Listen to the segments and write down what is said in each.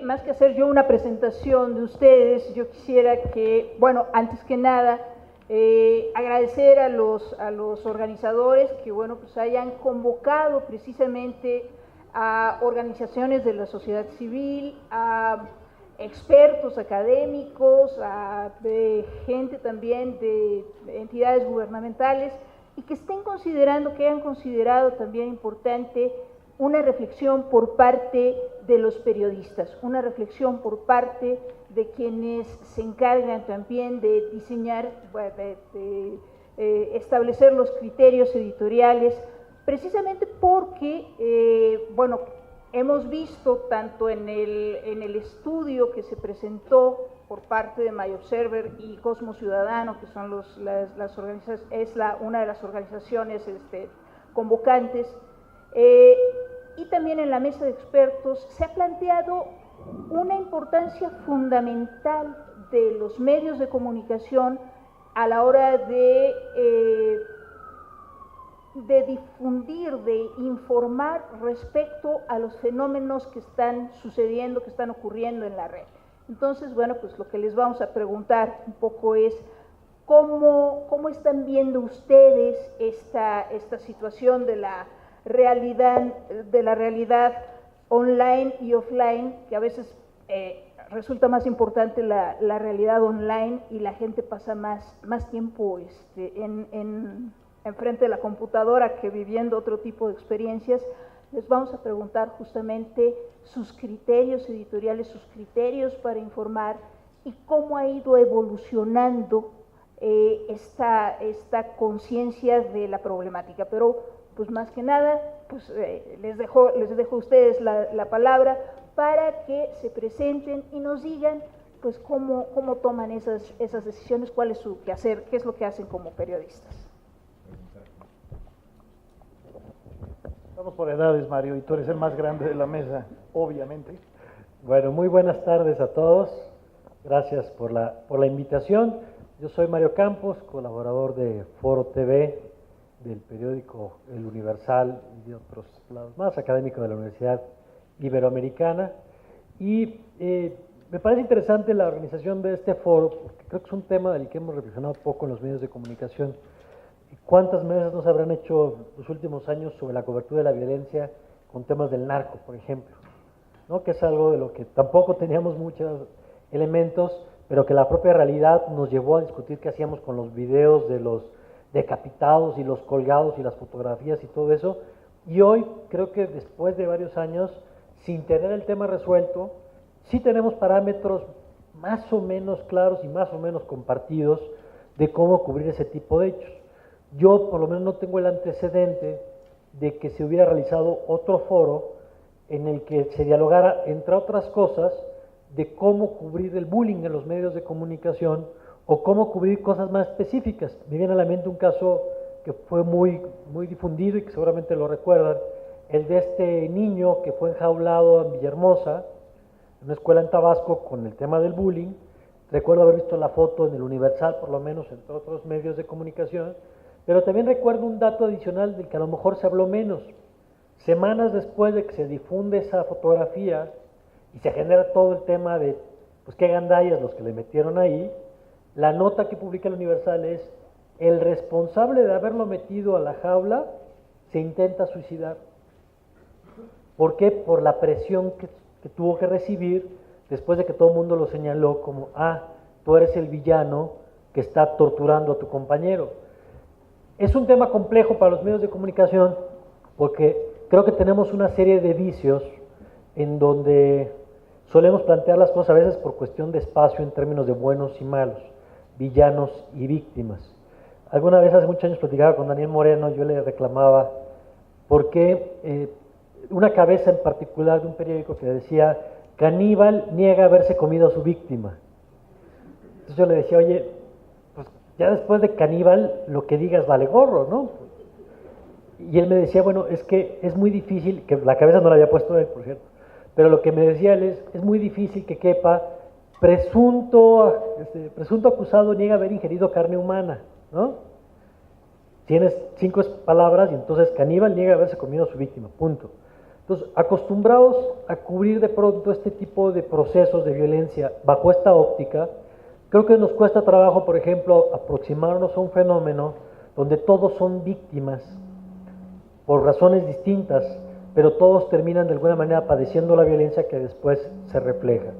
Más que hacer yo una presentación de ustedes, yo quisiera que, bueno, antes que nada, agradecer a los organizadores que, bueno, pues hayan convocado precisamente a organizaciones de la sociedad civil, a expertos académicos, a gente también de entidades gubernamentales, y que estén considerando, que hayan considerado también importante una reflexión por parte de los periodistas, una reflexión por parte de quienes se encargan también de diseñar, de establecer los criterios editoriales, precisamente porque, bueno, hemos visto tanto en el estudio que se presentó por parte de MyObserver y Cosmos Ciudadano, que son las organizaciones, una de las organizaciones convocantes, y también en la mesa de expertos se ha planteado una importancia fundamental de los medios de comunicación a la hora de difundir, de informar respecto a los fenómenos que están sucediendo, que están ocurriendo en la red. Entonces, bueno, pues lo que les vamos a preguntar un poco es ¿cómo están viendo ustedes esta situación de la realidad online y offline, que a veces resulta más importante la realidad online y la gente pasa más tiempo en frente de la computadora que viviendo otro tipo de experiencias? Les vamos a preguntar justamente sus criterios editoriales, sus criterios para informar y cómo ha ido evolucionando esta conciencia de la problemática. Pero pues más que nada, pues les dejo a ustedes la palabra para que se presenten y nos digan pues cómo toman esas decisiones, cuál es su quehacer, qué es lo que hacen como periodistas. Vamos por edades, Mario, y tú eres el más grande de la mesa, obviamente. Bueno, muy buenas tardes a todos. Gracias por la invitación. Yo soy Mario Campos, colaborador de Foro TV, del periódico El Universal y de otros lados más, académico de la Universidad Iberoamericana. Y me parece interesante la organización de este foro, porque creo que es un tema del que hemos reflexionado poco en los medios de comunicación. ¿Cuántas mesas nos habrán hecho los últimos años sobre la cobertura de la violencia con temas del narco, por ejemplo? ¿No? Que es algo de lo que tampoco teníamos muchos elementos, pero que la propia realidad nos llevó a discutir qué hacíamos con los videos de los decapitados y los colgados y las fotografías y todo eso. Y hoy creo que después de varios años, sin tener el tema resuelto, sí tenemos parámetros más o menos claros y más o menos compartidos de cómo cubrir ese tipo de hechos. Yo por lo menos no tengo el antecedente de que se hubiera realizado otro foro en el que se dialogara, entre otras cosas, de cómo cubrir el bullying en los medios de comunicación o cómo cubrir cosas más específicas. Me viene a la mente un caso que fue muy difundido y que seguramente lo recuerdan, el de este niño que fue enjaulado en Villahermosa, en una escuela en Tabasco, con el tema del bullying. Recuerdo haber visto la foto en el Universal, por lo menos, entre otros medios de comunicación, pero también recuerdo un dato adicional del que a lo mejor se habló menos. Semanas después de que se difunde esa fotografía y se genera todo el tema de pues qué gandallas los que le metieron ahí, la nota que publica el Universal es: el responsable de haberlo metido a la jaula se intenta suicidar. ¿Por qué? Por la presión que tuvo que recibir después de que todo el mundo lo señaló como: tú eres el villano que está torturando a tu compañero. Es un tema complejo para los medios de comunicación porque creo que tenemos una serie de vicios en donde solemos plantear las cosas a veces por cuestión de espacio en términos de buenos y malos, villanos y víctimas. Alguna vez hace muchos años platicaba con Daniel Moreno, yo le reclamaba por qué una cabeza en particular de un periódico que decía: caníbal niega haberse comido a su víctima. Entonces yo le decía: oye, pues ya después de caníbal lo que digas vale gorro, ¿no? Y él me decía: bueno, es que es muy difícil, que la cabeza no la había puesto él, por cierto, pero lo que me decía él es muy difícil que quepa presunto acusado niega haber ingerido carne humana, ¿no? Tienes 5 palabras y entonces caníbal niega haberse comido a su víctima, punto. Entonces, acostumbrados a cubrir de pronto este tipo de procesos de violencia bajo esta óptica, creo que nos cuesta trabajo, por ejemplo, aproximarnos a un fenómeno donde todos son víctimas por razones distintas, pero todos terminan de alguna manera padeciendo la violencia que después se refleja.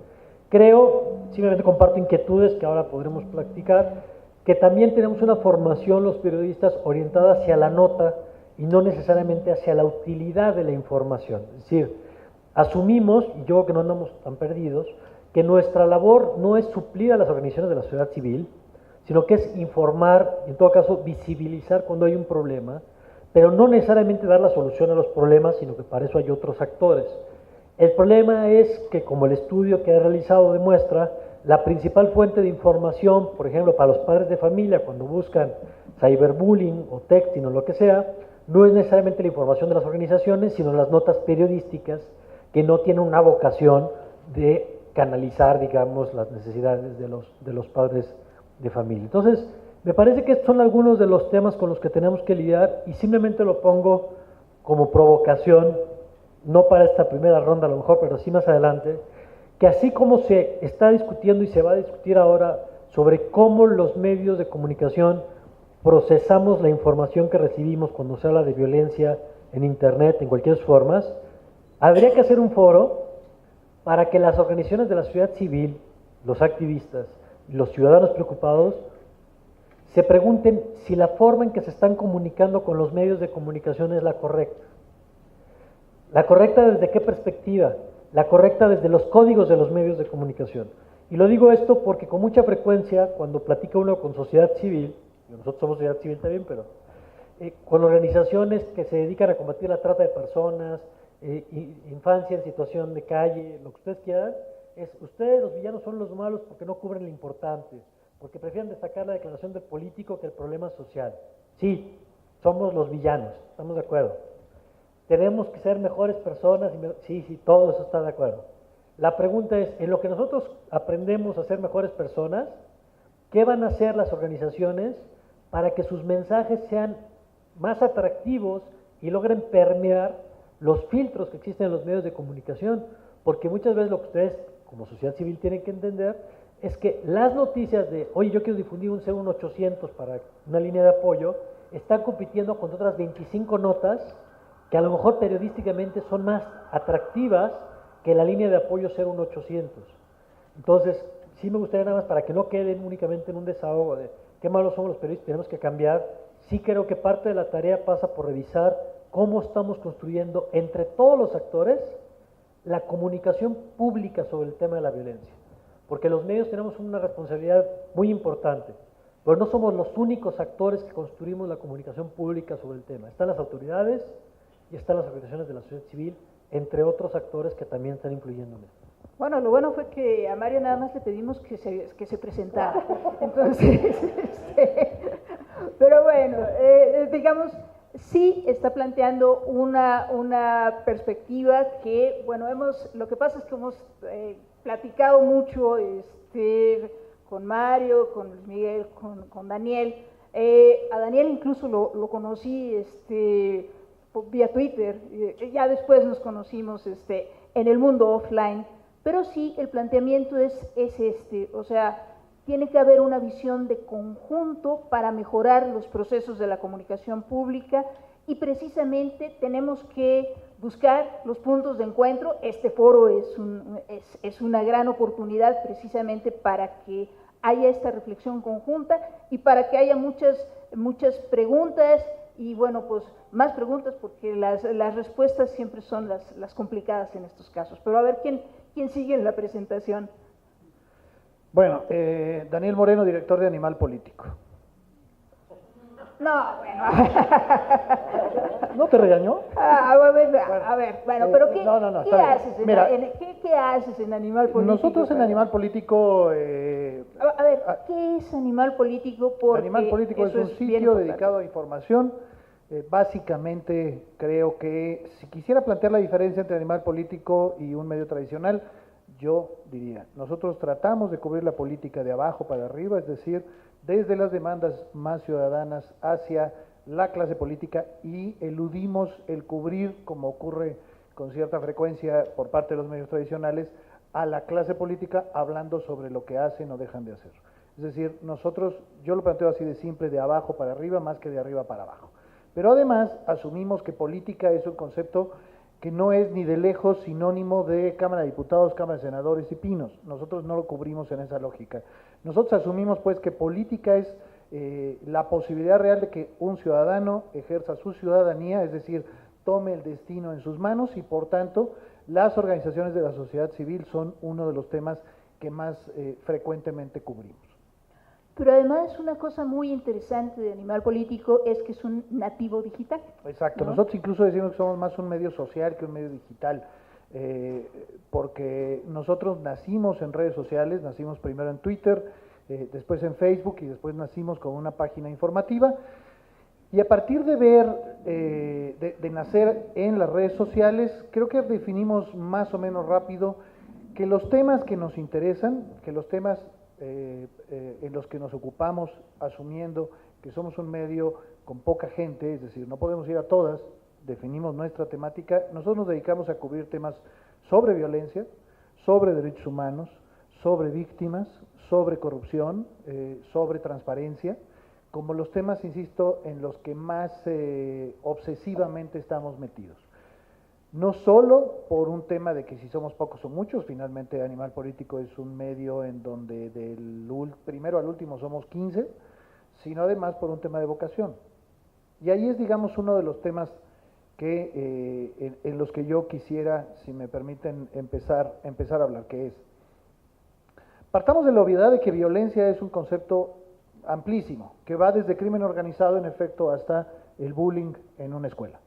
Creo, simplemente comparto inquietudes que ahora podremos platicar, que también tenemos una formación los periodistas orientada hacia la nota y no necesariamente hacia la utilidad de la información. Es decir, asumimos, y yo creo que no andamos tan perdidos, que nuestra labor no es suplir a las organizaciones de la sociedad civil, sino que es informar, en todo caso visibilizar cuando hay un problema, pero no necesariamente dar la solución a los problemas, sino que para eso hay otros actores. El problema es que, como el estudio que he realizado demuestra, la principal fuente de información, por ejemplo, para los padres de familia, cuando buscan cyberbullying o texting o lo que sea, no es necesariamente la información de las organizaciones, sino las notas periodísticas que no tienen una vocación de canalizar, digamos, las necesidades de los padres de familia. Entonces, me parece que estos son algunos de los temas con los que tenemos que lidiar y simplemente lo pongo como provocación, no para esta primera ronda a lo mejor, pero sí más adelante, que así como se está discutiendo y se va a discutir ahora sobre cómo los medios de comunicación procesamos la información que recibimos cuando se habla de violencia en Internet, en cualquier formas, habría que hacer un foro para que las organizaciones de la sociedad civil, los activistas y los ciudadanos preocupados se pregunten si la forma en que se están comunicando con los medios de comunicación es la correcta. ¿La correcta desde qué perspectiva? La correcta desde los códigos de los medios de comunicación. Y lo digo esto porque con mucha frecuencia, cuando platica uno con sociedad civil, nosotros somos sociedad civil también, pero con organizaciones que se dedican a combatir la trata de personas, infancia en situación de calle, lo que ustedes quieran, ustedes los villanos son los malos porque no cubren lo importante, porque prefieren destacar la declaración del político que el problema social. Sí, somos los villanos, estamos de acuerdo. Tenemos que ser mejores personas, sí, todo eso está de acuerdo. La pregunta es, en lo que nosotros aprendemos a ser mejores personas, ¿qué van a hacer las organizaciones para que sus mensajes sean más atractivos y logren permear los filtros que existen en los medios de comunicación? Porque muchas veces lo que ustedes como sociedad civil tienen que entender es que las noticias de, oye, yo quiero difundir un 01800 para una línea de apoyo, están compitiendo con otras 25 notas que a lo mejor periodísticamente son más atractivas que la línea de apoyo 01800. Entonces, sí me gustaría nada más para que no queden únicamente en un desahogo de qué malos somos los periodistas, tenemos que cambiar. Sí creo que parte de la tarea pasa por revisar cómo estamos construyendo entre todos los actores la comunicación pública sobre el tema de la violencia. Porque los medios tenemos una responsabilidad muy importante, pero no somos los únicos actores que construimos la comunicación pública sobre el tema. Están las autoridades y están las organizaciones de la sociedad civil, entre otros actores que también están influyendo en esto. Bueno, lo bueno fue que a Mario nada más le pedimos que se presentara. Entonces, pero bueno, digamos, sí está planteando una perspectiva que, bueno, lo que pasa es que hemos platicado mucho con Mario, con Luis Miguel, con Daniel. A Daniel incluso lo conocí vía Twitter, ya después nos conocimos en el mundo offline, pero sí el planteamiento es o sea, tiene que haber una visión de conjunto para mejorar los procesos de la comunicación pública y precisamente tenemos que buscar los puntos de encuentro. Este foro es una gran oportunidad precisamente para que haya esta reflexión conjunta y para que haya muchas preguntas y bueno, pues más preguntas porque las respuestas siempre son las complicadas en estos casos. Pero a ver, ¿quién sigue en la presentación? Bueno, Daniel Moreno, director de Animal Político. No, bueno. ¿No te regañó? Bueno, pero ¿qué, no, ¿qué haces ¿qué haces en Animal Político? Nosotros en Animal Político... a ver, ¿qué es Animal Político? Porque Animal Político es un sitio dedicado a información. Básicamente creo que si quisiera plantear la diferencia entre Animal Político y un medio tradicional, yo diría, nosotros tratamos de cubrir la política de abajo para arriba, es decir, desde las demandas más ciudadanas hacia la clase política y eludimos el cubrir, como ocurre con cierta frecuencia por parte de los medios tradicionales a la clase política hablando sobre lo que hacen o dejan de hacer. Es decir, nosotros, yo lo planteo así de simple, de abajo para arriba más que de arriba para abajo. Pero además asumimos que política es un concepto que no es ni de lejos sinónimo de Cámara de Diputados, Cámara de Senadores y pinos. Nosotros no lo cubrimos en esa lógica. Nosotros asumimos pues que política es la posibilidad real de que un ciudadano ejerza su ciudadanía, es decir, tome el destino en sus manos y por tanto las organizaciones de la sociedad civil son uno de los temas que más frecuentemente cubrimos. Pero además una cosa muy interesante de Animal Político es que es un nativo digital. Exacto, ¿no? Nosotros incluso decimos que somos más un medio social que un medio digital, porque nosotros nacimos en redes sociales, nacimos primero en Twitter, después en Facebook y después nacimos con una página informativa. Y a partir de ver, de nacer en las redes sociales, creo que definimos más o menos rápido que los temas que nos interesan, que los temas en los que nos ocupamos, asumiendo que somos un medio con poca gente, es decir, no podemos ir a todas, definimos nuestra temática, nosotros nos dedicamos a cubrir temas sobre violencia, sobre derechos humanos, sobre víctimas, sobre corrupción, sobre transparencia, como los temas, insisto, en los que más obsesivamente estamos metidos. No solo por un tema de que si somos pocos o muchos, finalmente Animal Político es un medio en donde del primero al último somos 15, sino además por un tema de vocación. Y ahí es, digamos, uno de los temas que en los que yo quisiera, si me permiten, empezar a hablar, que es, partamos de la obviedad de que violencia es un concepto amplísimo, que va desde crimen organizado, en efecto, hasta el bullying en una escuela.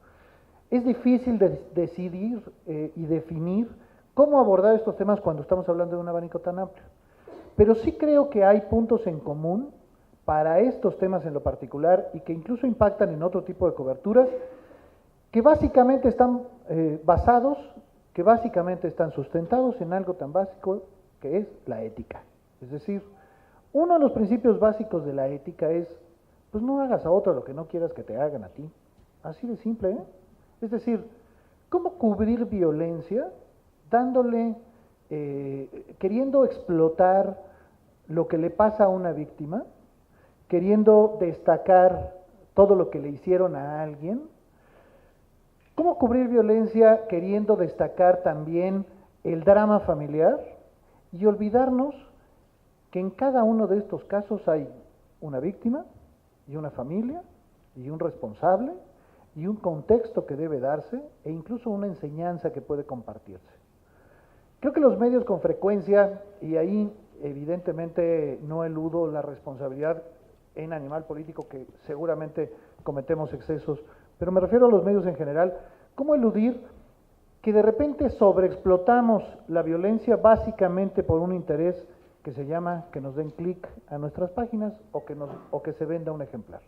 Es difícil decidir y definir cómo abordar estos temas cuando estamos hablando de un abanico tan amplio. Pero sí creo que hay puntos en común para estos temas en lo particular y que incluso impactan en otro tipo de coberturas que básicamente están basados, que básicamente están sustentados en algo tan básico que es la ética. Es decir, uno de los principios básicos de la ética es, pues no hagas a otro lo que no quieras que te hagan a ti. Así de simple, ¿eh? Es decir, ¿cómo cubrir violencia dándole, queriendo explotar lo que le pasa a una víctima, queriendo destacar todo lo que le hicieron a alguien? ¿Cómo cubrir violencia queriendo destacar también el drama familiar y olvidarnos que en cada uno de estos casos hay una víctima y una familia y un responsable y un contexto que debe darse e incluso una enseñanza que puede compartirse? Creo que los medios con frecuencia, y ahí evidentemente no eludo la responsabilidad en Animal Político, que seguramente cometemos excesos, pero me refiero a los medios en general, ¿cómo eludir que de repente sobreexplotamos la violencia básicamente por un interés que se llama que nos den clic a nuestras páginas o que se venda un ejemplar?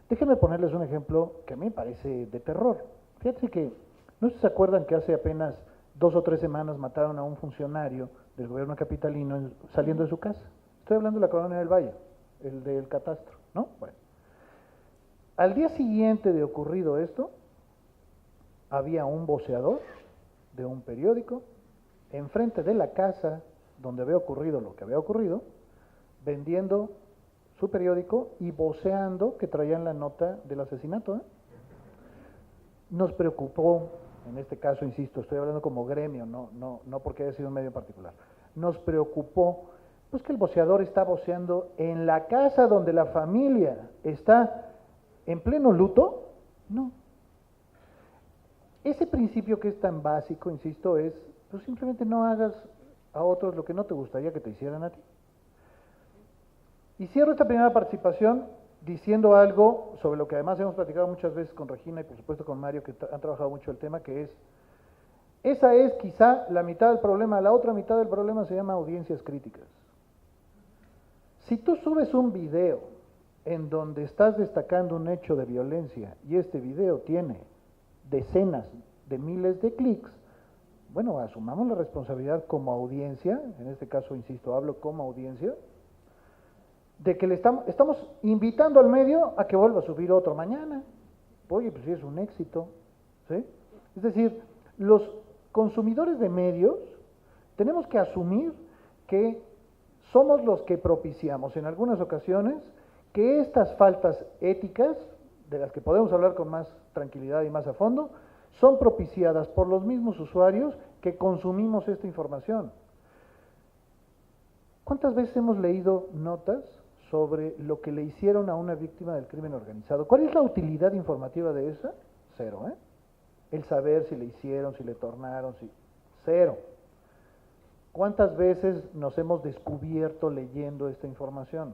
Déjenme ponerles un ejemplo que a mí me parece de terror. Fíjense que, ¿no se acuerdan que hace apenas 2 o 3 semanas mataron a un funcionario del gobierno capitalino saliendo de su casa? Estoy hablando de la Colonia del Valle, el del catastro, ¿no? Bueno. Al día siguiente de ocurrido esto, había un voceador de un periódico enfrente de la casa donde había ocurrido lo que había ocurrido, vendiendo su periódico y voceando que traían la nota del asesinato, ¿eh? Nos preocupó, en este caso, insisto, estoy hablando como gremio, no porque haya sido un medio en particular, nos preocupó, pues que el voceador está voceando en la casa donde la familia está en pleno luto. No. Ese principio que es tan básico, insisto, es, pues simplemente no hagas a otros lo que no te gustaría que te hicieran a ti. Y cierro esta primera participación diciendo algo sobre lo que además hemos platicado muchas veces con Regina y por supuesto con Mario, que han trabajado mucho el tema, que es, esa es quizá la mitad del problema, la otra mitad del problema se llama audiencias críticas. Si tú subes un video en donde estás destacando un hecho de violencia y este video tiene decenas de miles de clics, bueno, asumamos la responsabilidad como audiencia, en este caso, insisto, hablo como audiencia, de que le estamos invitando al medio a que vuelva a subir otro mañana. Oye, pues sí es un éxito, ¿sí? Es decir, los consumidores de medios tenemos que asumir que somos los que propiciamos en algunas ocasiones que estas faltas éticas, de las que podemos hablar con más tranquilidad y más a fondo, son propiciadas por los mismos usuarios que consumimos esta información. ¿Cuántas veces hemos leído notas sobre lo que le hicieron a una víctima del crimen organizado? ¿Cuál es la utilidad informativa de esa? Cero, ¿eh? El saber si le hicieron, si le tornaron, si... Cero. ¿Cuántas veces nos hemos descubierto leyendo esta información?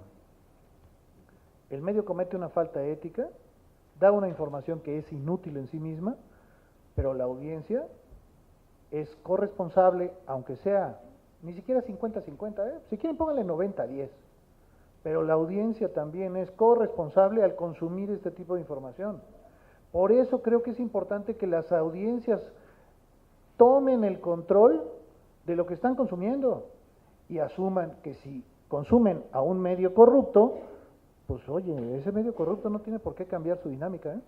El medio comete una falta ética, da una información que es inútil en sí misma, pero la audiencia es corresponsable, aunque sea ni siquiera 50-50, si quieren pónganle 90-10, pero la audiencia también es corresponsable al consumir este tipo de información. Por eso creo que es importante que las audiencias tomen el control de lo que están consumiendo y asuman que si consumen a un medio corrupto, pues oye, ese medio corrupto no tiene por qué cambiar su dinámica, ¿eh?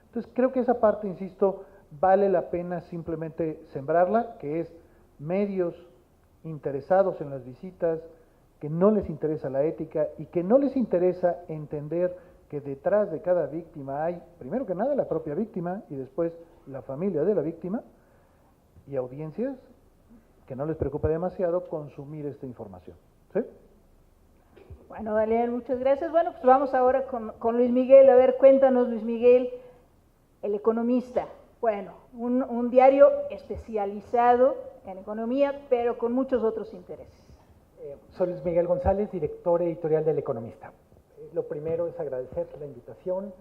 Entonces creo que esa parte, insisto, vale la pena simplemente sembrarla, que es medios interesados en las visitas, que no les interesa la ética y que no les interesa entender que detrás de cada víctima hay, primero que nada, la propia víctima y después la familia de la víctima, y audiencias que no les preocupa demasiado consumir esta información. ¿Sí? Bueno, Daniel, muchas gracias. Bueno, pues vamos ahora con Luis Miguel. A ver, cuéntanos, Luis Miguel, El Economista. Bueno, un diario especializado en economía, pero con muchos otros intereses. Soy Luis Miguel González, director editorial del Economista. Lo primero es agradecer la invitación,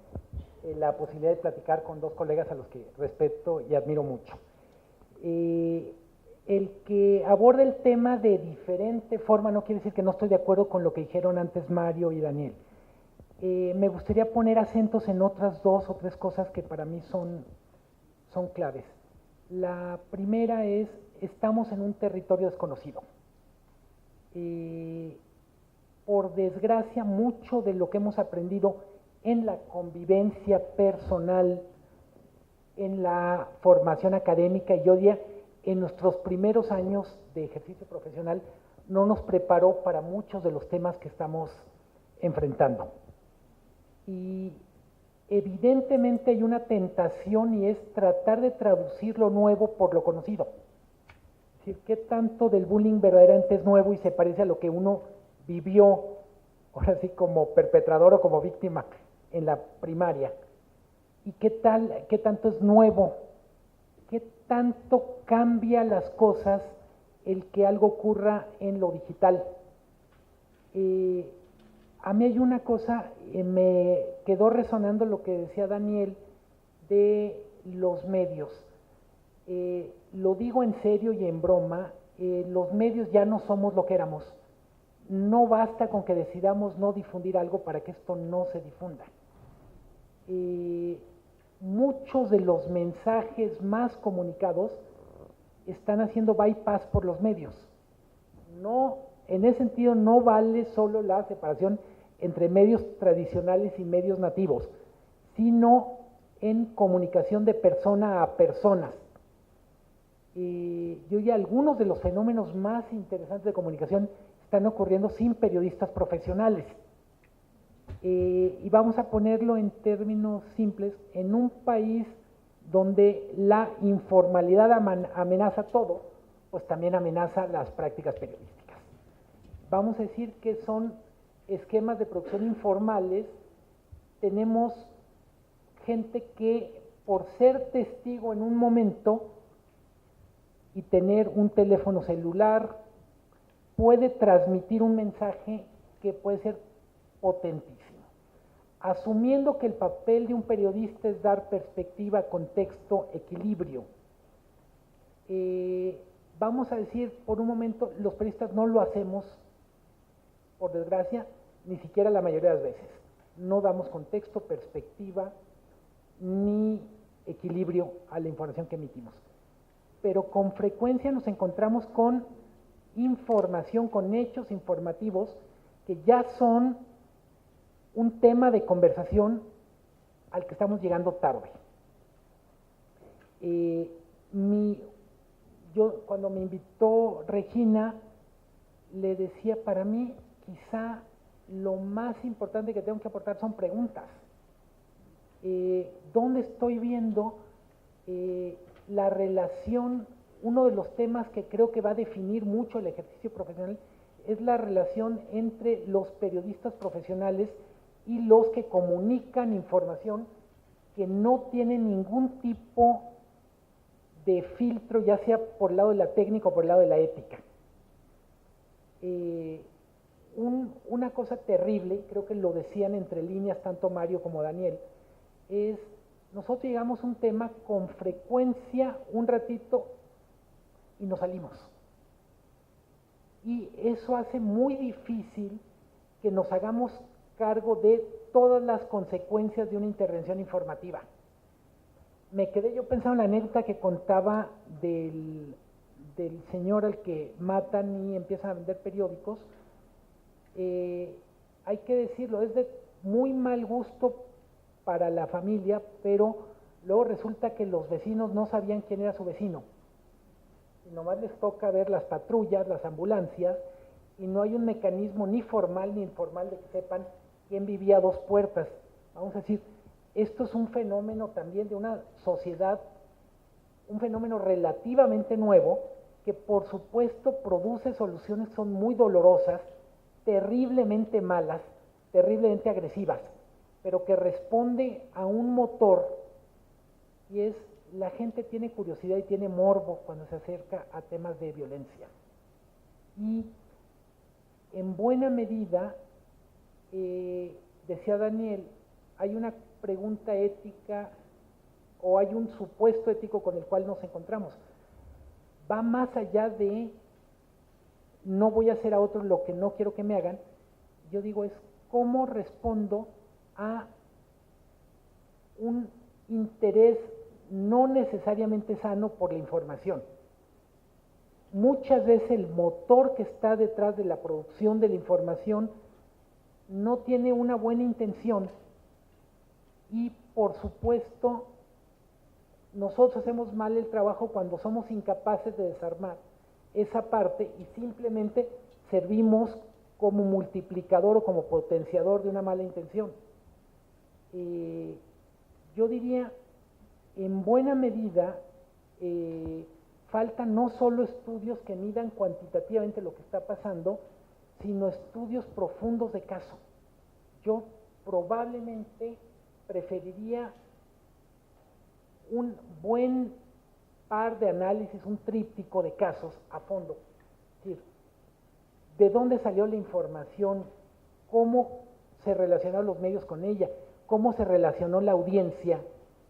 la posibilidad de platicar con dos colegas a los que respeto y admiro mucho. El que aborde el tema de diferente forma no quiere decir que no estoy de acuerdo con lo que dijeron antes Mario y Daniel. Me gustaría poner acentos en otras dos o tres cosas que para mí son claves. La primera es, estamos en un territorio desconocido. Por desgracia, mucho de lo que hemos aprendido en la convivencia personal, en la formación académica, y yo diría, en nuestros primeros años de ejercicio profesional, no nos preparó para muchos de los temas que estamos enfrentando. Y evidentemente hay una tentación y es tratar de traducir lo nuevo por lo conocido. Es decir, ¿qué tanto del bullying verdaderamente es nuevo y se parece a lo que uno vivió, ahora sí, como perpetrador o como víctima en la primaria? ¿Y qué tanto es nuevo? ¿Qué tanto cambia las cosas el que algo ocurra en lo digital? A mí hay una cosa, me quedó resonando lo que decía Daniel de los medios. Lo digo en serio y en broma, los medios ya no somos lo que éramos. No basta con que decidamos no difundir algo para que esto no se difunda. Muchos de los mensajes más comunicados están haciendo bypass por los medios. No, en ese sentido no vale solo la separación entre medios tradicionales y medios nativos, sino en comunicación de persona a personas. Yo ya algunos de los fenómenos más interesantes de comunicación están ocurriendo sin periodistas profesionales. Y vamos a ponerlo en términos simples, en un país donde la informalidad amenaza todo, pues también amenaza las prácticas periodísticas. Vamos a decir que son esquemas de producción informales. Tenemos gente que por ser testigo en un momento y tener un teléfono celular puede transmitir un mensaje que puede ser potentísimo. Asumiendo que el papel de un periodista es dar perspectiva, contexto, equilibrio. Vamos a decir por un momento, los periodistas no lo hacemos, por desgracia, ni siquiera la mayoría de las veces. No damos contexto, perspectiva, ni equilibrio a la información que emitimos. Pero con frecuencia nos encontramos con información, con hechos informativos que ya son un tema de conversación al que estamos llegando tarde. Mi yo cuando me invitó Regina, le decía, para mí quizá lo más importante que tengo que aportar son preguntas. ¿Dónde estoy viendo la relación? Uno de los temas que creo que va a definir mucho el ejercicio profesional es la relación entre los periodistas profesionales y los que comunican información que no tienen ningún tipo de filtro, ya sea por el lado de la técnica o por el lado de la ética. Una cosa terrible, creo que lo decían entre líneas tanto Mario como Daniel, es nosotros llegamos a un tema con frecuencia, un ratito, y nos salimos. Y eso hace muy difícil que nos hagamos cargo de todas las consecuencias de una intervención informativa. Me quedé yo pensando en la anécdota que contaba del señor al que matan y empiezan a vender periódicos. Hay que decirlo, es de muy mal gusto para la familia, pero luego resulta que los vecinos no sabían quién era su vecino. Y nomás les toca ver las patrullas, las ambulancias, y no hay un mecanismo ni formal ni informal de que sepan quién vivía a 2 puertas. Vamos a decir, esto es un fenómeno también de una sociedad, un fenómeno relativamente nuevo, que por supuesto produce soluciones que son muy dolorosas, terriblemente malas, terriblemente agresivas, pero que responde a un motor, y es la gente tiene curiosidad y tiene morbo cuando se acerca a temas de violencia. Y en buena medida, decía Daniel, hay una pregunta ética o hay un supuesto ético con el cual nos encontramos. Va más allá de no voy a hacer a otros lo que no quiero que me hagan. Yo digo es cómo respondo a un interés no necesariamente sano por la información. Muchas veces el motor que está detrás de la producción de la información no tiene una buena intención y por supuesto nosotros hacemos mal el trabajo cuando somos incapaces de desarmar esa parte y simplemente servimos como multiplicador o como potenciador de una mala intención. Yo diría, en buena medida, faltan no solo estudios que midan cuantitativamente lo que está pasando, sino estudios profundos de caso. Yo probablemente preferiría un buen par de análisis, un tríptico de casos a fondo. Es decir, ¿de dónde salió la información? ¿Cómo se relacionaron los medios con ella? ¿Cómo se relacionó la audiencia?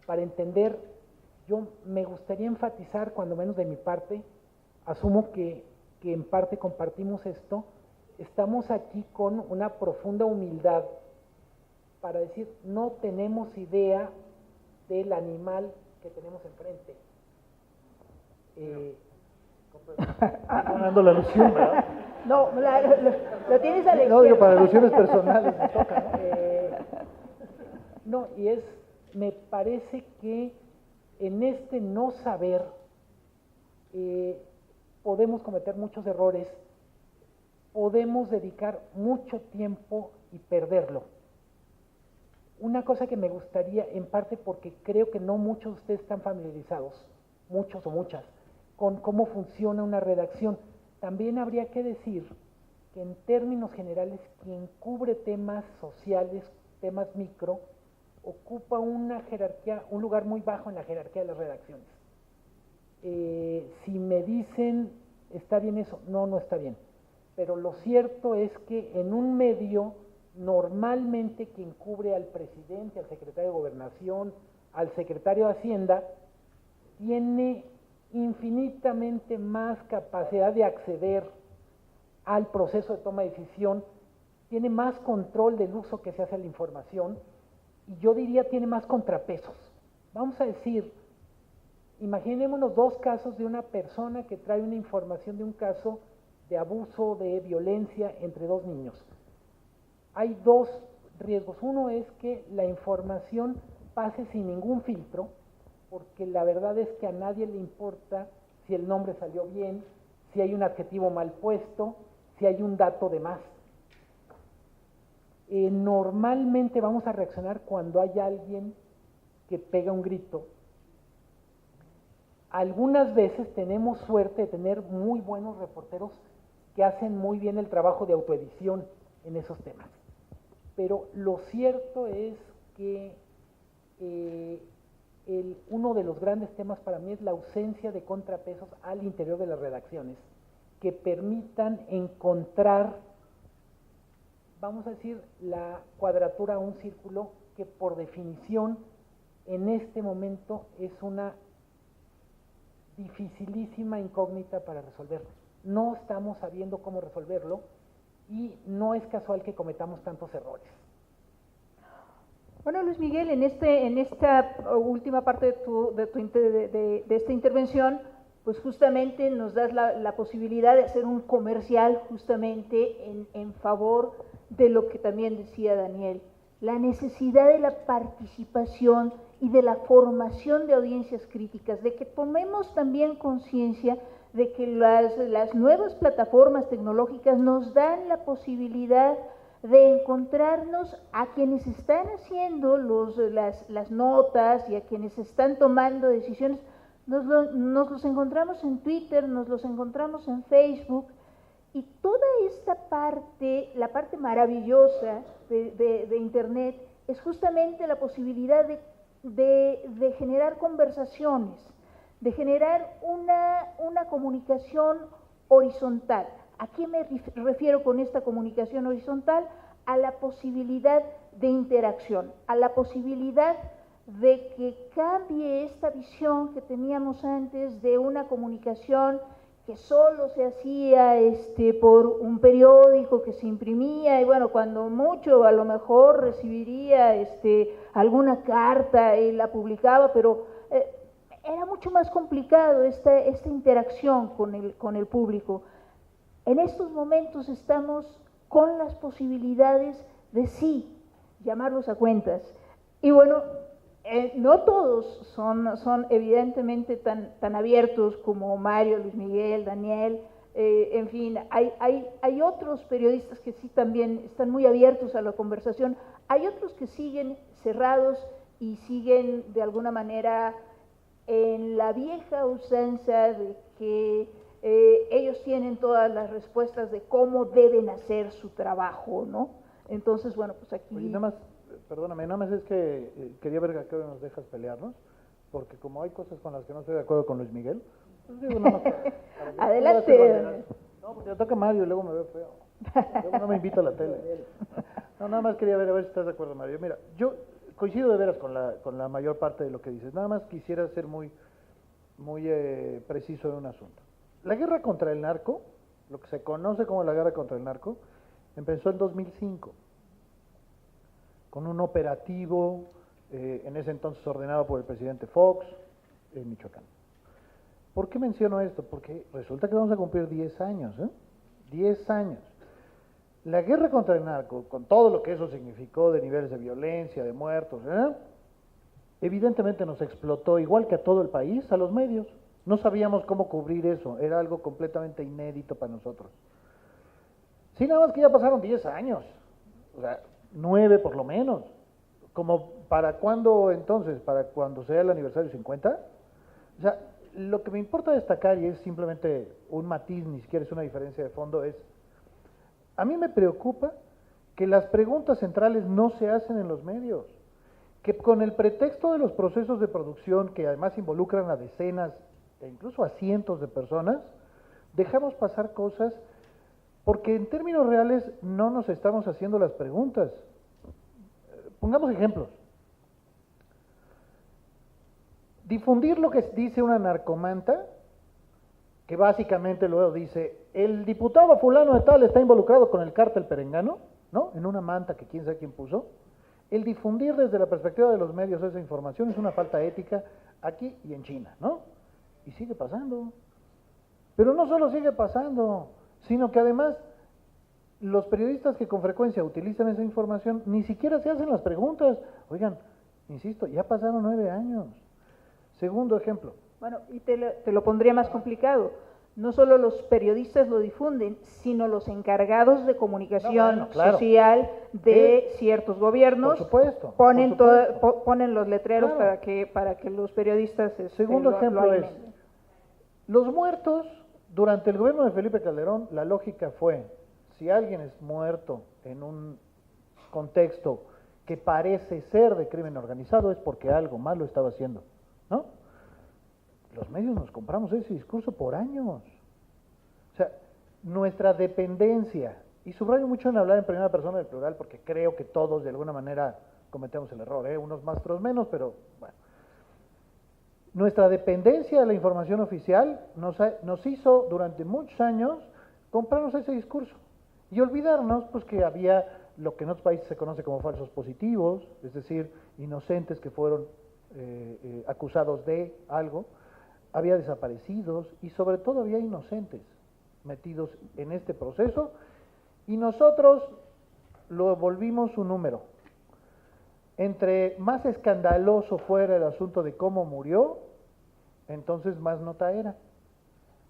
Para entender, yo me gustaría enfatizar, cuando menos de mi parte, asumo que en parte compartimos esto, estamos aquí con una profunda humildad para decir, no tenemos idea del animal que tenemos enfrente. Dando la alusión, ¿verdad? No, lo tienes a la No, digo, izquierda. para alusiones personales me toca, ¿no? No, y me parece que en este no saber podemos cometer muchos errores, podemos dedicar mucho tiempo y perderlo. Una cosa que me gustaría, en parte porque creo que no muchos de ustedes están familiarizados, muchos o muchas, con cómo funciona una redacción. También habría que decir que en términos generales, quien cubre temas sociales, temas micro, ocupa una jerarquía, un lugar muy bajo en la jerarquía de las redacciones. Si me dicen, ¿está bien eso? No, no está bien. Pero lo cierto es que en un medio, normalmente quien cubre al presidente, al secretario de Gobernación, al secretario de Hacienda, tiene infinitamente más capacidad de acceder al proceso de toma de decisión, tiene más control del uso que se hace de la información y yo diría tiene más contrapesos. Vamos a decir, imaginémonos 2 casos de una persona que trae una información de un caso de abuso, de violencia entre 2 niños. Hay 2 riesgos. Uno es que la información pase sin ningún filtro, porque la verdad es que a nadie le importa si el nombre salió bien, si hay un adjetivo mal puesto, si hay un dato de más. Normalmente vamos a reaccionar cuando hay alguien que pega un grito. Algunas veces tenemos suerte de tener muy buenos reporteros que hacen muy bien el trabajo de autoedición en esos temas. Pero lo cierto es que uno de los grandes temas para mí es la ausencia de contrapesos al interior de las redacciones que permitan encontrar, vamos a decir, la cuadratura a un círculo que por definición en este momento es una dificilísima incógnita para resolver. No estamos sabiendo cómo resolverlo y no es casual que cometamos tantos errores. Bueno, Luis Miguel, en esta última parte de esta intervención, pues justamente nos das la posibilidad de hacer un comercial justamente en favor de lo que también decía Daniel, la necesidad de la participación y de la formación de audiencias críticas, de que tomemos también conciencia de que las nuevas plataformas tecnológicas nos dan la posibilidad de encontrarnos a quienes están haciendo las notas y a quienes están tomando decisiones. Nos los encontramos en Twitter, nos los encontramos en Facebook, y toda esta parte, la parte maravillosa de Internet, es justamente la posibilidad de generar conversaciones, de generar una comunicación horizontal. ¿A qué me refiero con esta comunicación horizontal? A la posibilidad de interacción, a la posibilidad de que cambie esta visión que teníamos antes de una comunicación que solo se hacía por un periódico que se imprimía, y bueno, cuando mucho a lo mejor recibiría alguna carta y la publicaba, pero era mucho más complicado esta interacción con el público. En estos momentos estamos con las posibilidades de sí llamarlos a cuentas. Y bueno, no todos son evidentemente tan abiertos como Mario, Luis Miguel, Daniel, en fin, hay otros periodistas que sí también están muy abiertos a la conversación, hay otros que siguen cerrados y siguen de alguna manera en la vieja usanza de que ellos tienen todas las respuestas de cómo deben hacer su trabajo, ¿no? Entonces, bueno, pues aquí... Oye, nada más, perdóname, nada más es que quería ver a qué hora nos dejas pelearnos, porque como hay cosas con las que no estoy de acuerdo con Luis Miguel, pues digo, nada más para Adelante. no, porque me toca Mario y luego me veo feo. Luego no me invita a la tele. No, nada más quería ver a ver si estás de acuerdo, Mario. Mira, yo coincido de veras con la mayor parte de lo que dices. Nada más quisiera ser muy preciso en un asunto. La guerra contra el narco, lo que se conoce como la guerra contra el narco, empezó en 2005, con un operativo, en ese entonces ordenado por el presidente Fox, en Michoacán. ¿Por qué menciono esto? Porque resulta que vamos a cumplir 10 años, 10 años. La guerra contra el narco, con todo lo que eso significó de niveles de violencia, de muertos, evidentemente nos explotó, igual que a todo el país, a los medios. No sabíamos cómo cubrir eso, era algo completamente inédito para nosotros. Sí, nada más que ya pasaron 10 años, o sea, 9 por lo menos. ¿Como para cuándo entonces? ¿Para cuando sea el aniversario 50? O sea, lo que me importa destacar, y es simplemente un matiz, ni siquiera es una diferencia de fondo, es, a mí me preocupa que las preguntas centrales no se hacen en los medios, que con el pretexto de los procesos de producción, que además involucran a decenas e incluso a cientos de personas, dejamos pasar cosas porque en términos reales no nos estamos haciendo las preguntas. Pongamos ejemplos. Difundir lo que dice una narcomanta, que básicamente luego dice, el diputado fulano de tal está involucrado con el cártel perengano, ¿no? En una manta que quién sabe quién puso. El difundir desde la perspectiva de los medios esa información es una falta ética aquí y en China, ¿no? Y sigue pasando. Pero no solo sigue pasando, sino que además los periodistas que con frecuencia utilizan esa información ni siquiera se hacen las preguntas. Oigan, insisto, ya pasaron 9 años. Segundo ejemplo. Bueno, y te lo pondría más complicado. No solo los periodistas lo difunden, sino los encargados de comunicación social de ciertos gobiernos. Por supuesto. Ponen los letreros para que los periodistas Segundo ejemplo es, los muertos, durante el gobierno de Felipe Calderón, la lógica fue, si alguien es muerto en un contexto que parece ser de crimen organizado, es porque algo malo estaba haciendo, ¿no? Los medios nos compramos ese discurso por años. O sea, nuestra dependencia, y subrayo mucho en hablar en primera persona del plural, porque creo que todos de alguna manera cometemos el error, unos más, otros menos, pero bueno. Nuestra dependencia de la información oficial nos hizo durante muchos años comprarnos ese discurso y olvidarnos pues que había lo que en otros países se conoce como falsos positivos, es decir, inocentes que fueron acusados de algo, había desaparecidos y sobre todo había inocentes metidos en este proceso y nosotros lo volvimos un número. Entre más escandaloso fuera el asunto de cómo murió, entonces más nota era.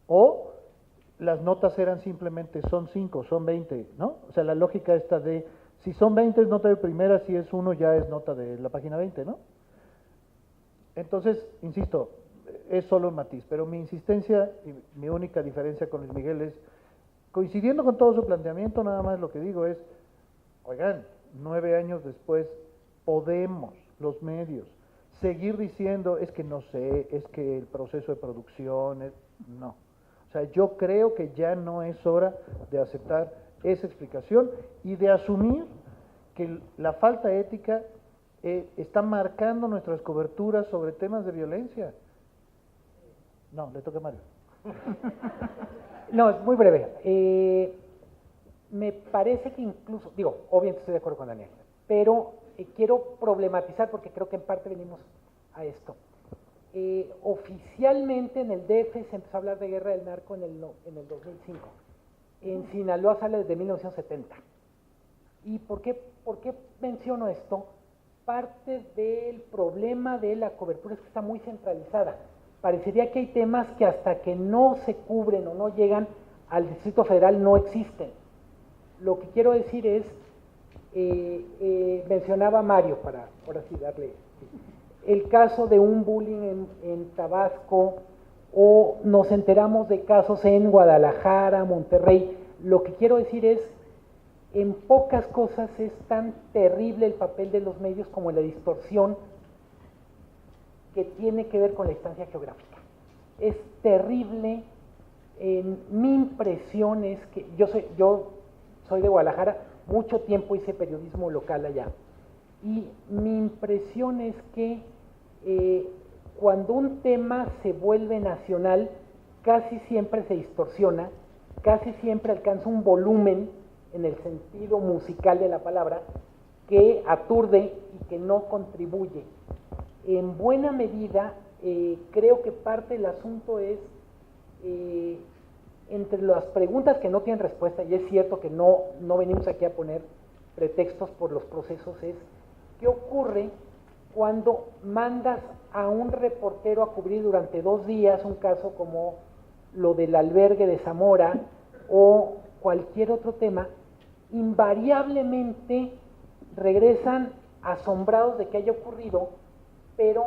O las notas eran simplemente son 5, son 20, ¿no? O sea, la lógica esta de si son 20 es nota de primera, si es 1 ya es nota de la página 20, ¿no? Entonces, insisto, es solo un matiz, pero mi insistencia y mi única diferencia con Luis Miguel es, coincidiendo con todo su planteamiento, nada más lo que digo es, oigan, 9 años después podemos, los medios, seguir diciendo, es que no sé, es que el proceso de producción, no. O sea, yo creo que ya no es hora de aceptar esa explicación y de asumir que la falta ética está marcando nuestras coberturas sobre temas de violencia. No, le toca a Mario. No, es muy breve. Me parece que incluso, digo, obviamente estoy de acuerdo con Daniel, pero quiero problematizar porque creo que en parte venimos a esto. Oficialmente en el DF se empezó a hablar de guerra del narco en el 2005. En Sinaloa sale desde 1970. ¿Y por qué menciono esto? Parte del problema de la cobertura es que está muy centralizada. Parecería que hay temas que hasta que no se cubren o no llegan al Distrito Federal no existen. Lo que quiero decir es, mencionaba Mario, para ahora sí darle, el caso de un bullying en Tabasco, o nos enteramos de casos en Guadalajara, Monterrey. Lo que quiero decir es, en pocas cosas es tan terrible el papel de los medios como la distorsión que tiene que ver con la distancia geográfica. Es terrible. Mi impresión es que yo soy de Guadalajara, mucho tiempo hice periodismo local allá, y mi impresión es que cuando un tema se vuelve nacional, casi siempre se distorsiona, casi siempre alcanza un volumen en el sentido musical de la palabra que aturde y que no contribuye. En buena medida, creo que parte del asunto es, entre las preguntas que no tienen respuesta, y es cierto que no venimos aquí a poner pretextos por los procesos, es ¿qué ocurre cuando mandas a un reportero a cubrir durante 2 días un caso como lo del albergue de Zamora o cualquier otro tema? Invariablemente regresan asombrados de que haya ocurrido, pero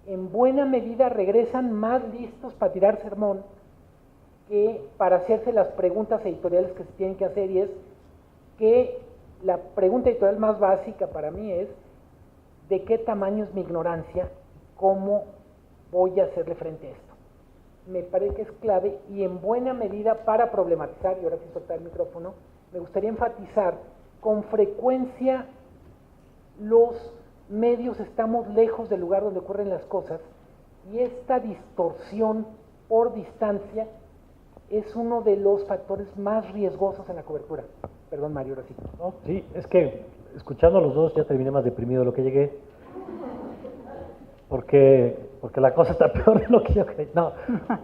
en buena medida regresan más listos para tirar sermón que para hacerse las preguntas editoriales que se tienen que hacer, y es que la pregunta editorial más básica para mí es ¿de qué tamaño es mi ignorancia? ¿Cómo voy a hacerle frente a esto? Me parece que es clave, y en buena medida para problematizar, y ahora sí soltar el micrófono, me gustaría enfatizar, con frecuencia los medios estamos lejos del lugar donde ocurren las cosas, y esta distorsión por distancia es uno de los factores más riesgosos en la cobertura. Perdón, Mario, ahora sí. No, sí, es que escuchando a los dos ya terminé más deprimido de lo que llegué, porque la cosa está peor de lo que yo creí. No,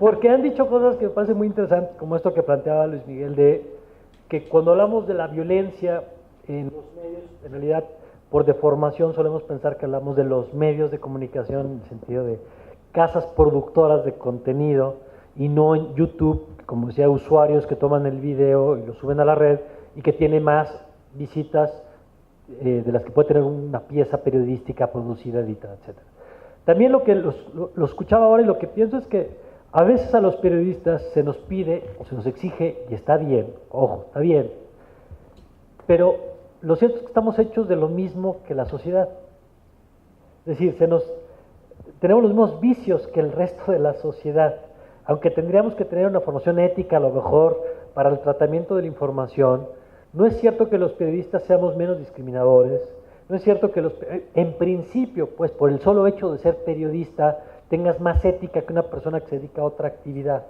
porque han dicho cosas que me parecen muy interesantes, como esto que planteaba Luis Miguel, de que cuando hablamos de la violencia en los medios, en realidad por deformación solemos pensar que hablamos de los medios de comunicación, en el sentido de casas productoras de contenido y no en YouTube, como decía, usuarios que toman el video y lo suben a la red y que tiene más visitas de las que puede tener una pieza periodística producida, editada, etc. También lo que lo escuchaba ahora y lo que pienso es que a veces a los periodistas se nos pide o se nos exige, y está bien, ojo, está bien, pero lo cierto es que estamos hechos de lo mismo que la sociedad. Es decir, tenemos los mismos vicios que el resto de la sociedad, aunque tendríamos que tener una formación ética a lo mejor para el tratamiento de la información. No es cierto que los periodistas seamos menos discriminadores, no es cierto que en principio, pues por el solo hecho de ser periodista, tengas más ética que una persona que se dedica a otra actividad.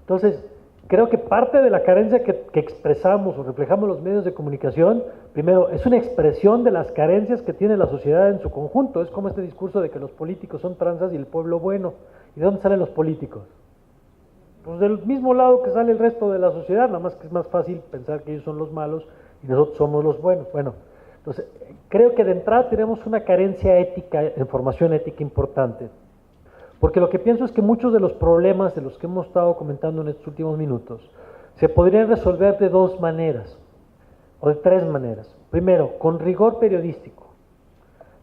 Entonces, creo que parte de la carencia que expresamos o reflejamos los medios de comunicación, primero, es una expresión de las carencias que tiene la sociedad en su conjunto. Es como este discurso de que los políticos son tranzas y el pueblo bueno. ¿Y de dónde salen los políticos? Pues del mismo lado que sale el resto de la sociedad, nada más que es más fácil pensar que ellos son los malos y nosotros somos los buenos. Bueno, entonces, creo que de entrada tenemos una carencia ética, en formación ética importante. Porque lo que pienso es que muchos de los problemas de los que hemos estado comentando en estos últimos minutos se podrían resolver de dos maneras, o de tres maneras. Primero, con rigor periodístico.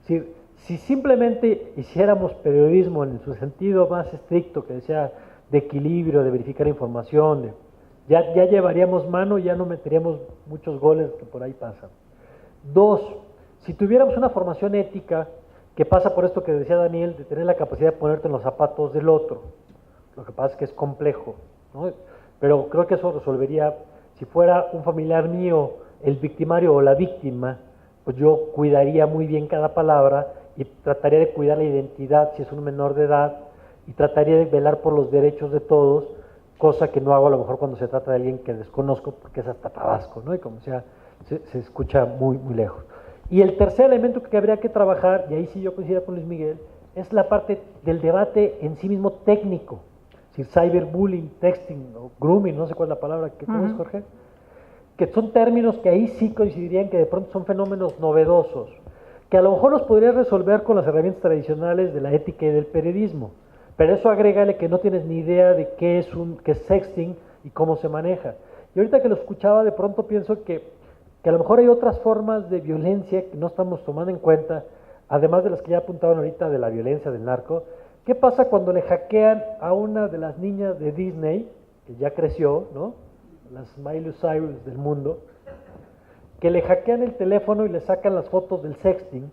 Si simplemente hiciéramos periodismo en su sentido más estricto, que decía de equilibrio, de verificar información, ya llevaríamos mano y ya no meteríamos muchos goles que por ahí pasan. Dos, si tuviéramos una formación ética, que pasa por esto que decía Daniel, de tener la capacidad de ponerte en los zapatos del otro. Lo que pasa es que es complejo, ¿no? Pero creo que eso resolvería, si fuera un familiar mío el victimario o la víctima, pues yo cuidaría muy bien cada palabra y trataría de cuidar la identidad si es un menor de edad y trataría de velar por los derechos de todos, cosa que no hago a lo mejor cuando se trata de alguien que desconozco porque es hasta Tabasco, ¿no? Y como sea, se escucha muy, muy lejos. Y el tercer elemento que habría que trabajar, y ahí sí yo coincido con Luis Miguel, es la parte del debate en sí mismo técnico. Si cyberbullying, texting o grooming, no sé cuál es la palabra que conoces, Jorge, que son términos que ahí sí coincidirían que de pronto son fenómenos novedosos, que a lo mejor los podrías resolver con las herramientas tradicionales de la ética y del periodismo, pero eso agrégale que no tienes ni idea de qué es sexting y cómo se maneja. Y ahorita que lo escuchaba, de pronto pienso que a lo mejor hay otras formas de violencia que no estamos tomando en cuenta, además de las que ya apuntaban ahorita de la violencia del narco. ¿Qué pasa cuando le hackean a una de las niñas de Disney, que ya creció, ¿no? Las Miley Cyrus del mundo, que le hackean el teléfono y le sacan las fotos del sexting?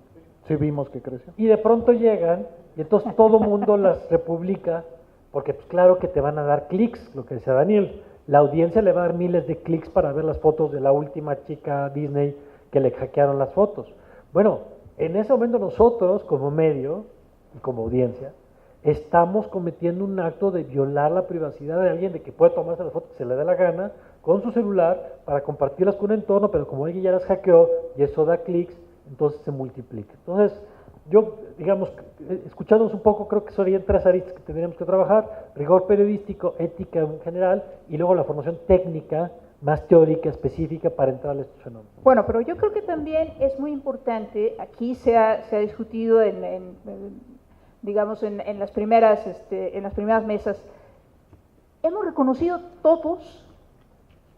Sí vimos que creció. Y de pronto llegan, y entonces todo mundo las republica, porque pues claro que te van a dar clics, lo que decía Daniel. La audiencia le va a dar miles de clics para ver las fotos de la última chica Disney que le hackearon las fotos. Bueno, en ese momento nosotros como medio y como audiencia estamos cometiendo un acto de violar la privacidad de alguien, de que puede tomarse las fotos que se le dé la gana con su celular para compartirlas con un entorno, pero como alguien ya las hackeó y eso da clics, entonces se multiplica. Entonces, yo, digamos, escuchándonos un poco, creo que serían tres aristas que tendríamos que trabajar: rigor periodístico, ética en general, y luego la formación técnica, más teórica, específica, para entrar a estos fenómenos. Bueno, pero yo creo que también es muy importante, aquí se ha discutido digamos, en las primeras mesas, hemos reconocido todos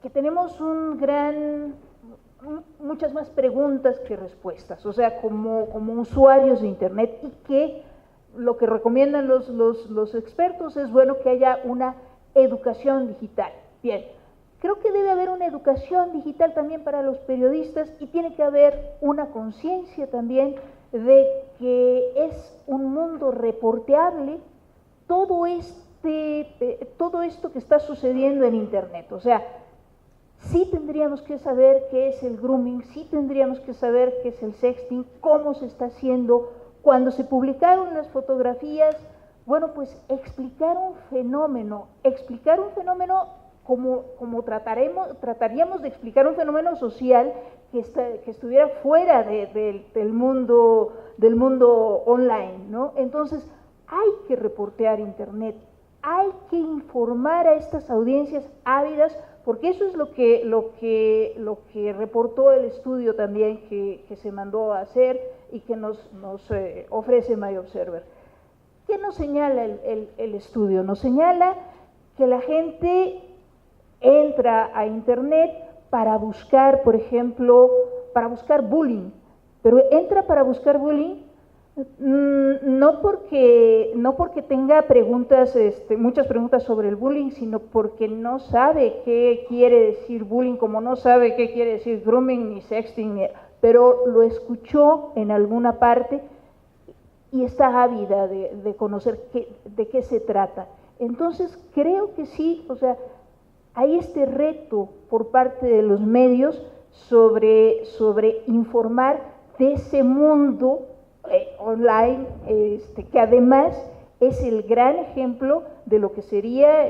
que tenemos muchas más preguntas que respuestas, o sea, como usuarios de Internet, y que lo que recomiendan los expertos es bueno que haya una educación digital. Bien, creo que debe haber una educación digital también para los periodistas y tiene que haber una conciencia también de que es un mundo reporteable todo esto que está sucediendo en Internet, o sea, sí tendríamos que saber qué es el grooming, sí tendríamos que saber qué es el sexting, cómo se está haciendo. Cuando se publicaron las fotografías, bueno, pues explicar un fenómeno como trataríamos de explicar un fenómeno social que estuviera fuera del mundo online, ¿no? Entonces, hay que reportear Internet, hay que informar a estas audiencias ávidas, porque eso es lo que reportó el estudio también que se mandó a hacer y que nos ofrece MyObserver. ¿qué nos señala el estudio? Nos señala que la gente entra a Internet para buscar, por ejemplo, para buscar bullying, pero entra para buscar bullying no porque tenga preguntas, muchas preguntas sobre el bullying, sino porque no sabe qué quiere decir bullying, como no sabe qué quiere decir grooming ni sexting, pero lo escuchó en alguna parte y está ávida de conocer de qué se trata. Entonces creo que sí, o sea, hay este reto por parte de los medios sobre informar de ese mundo online, que además es el gran ejemplo de lo que sería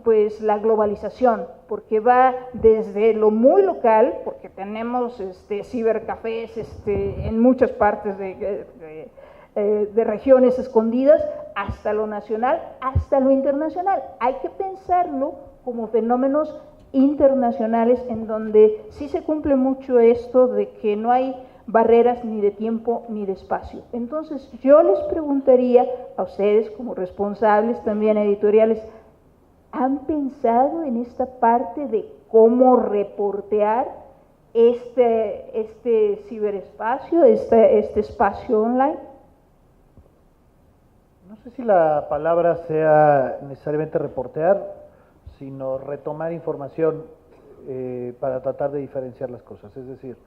pues la globalización, porque va desde lo muy local, porque tenemos cibercafés en muchas partes de regiones escondidas, hasta lo nacional, hasta lo internacional. Hay que pensarlo como fenómenos internacionales en donde sí se cumple mucho esto de que no hay barreras ni de tiempo ni de espacio. Entonces yo les preguntaría a ustedes como responsables también editoriales, ¿han pensado en esta parte de cómo reportear este ciberespacio, este espacio online? No sé si la palabra sea necesariamente reportear, sino retomar información para tratar de diferenciar las cosas. Es decir,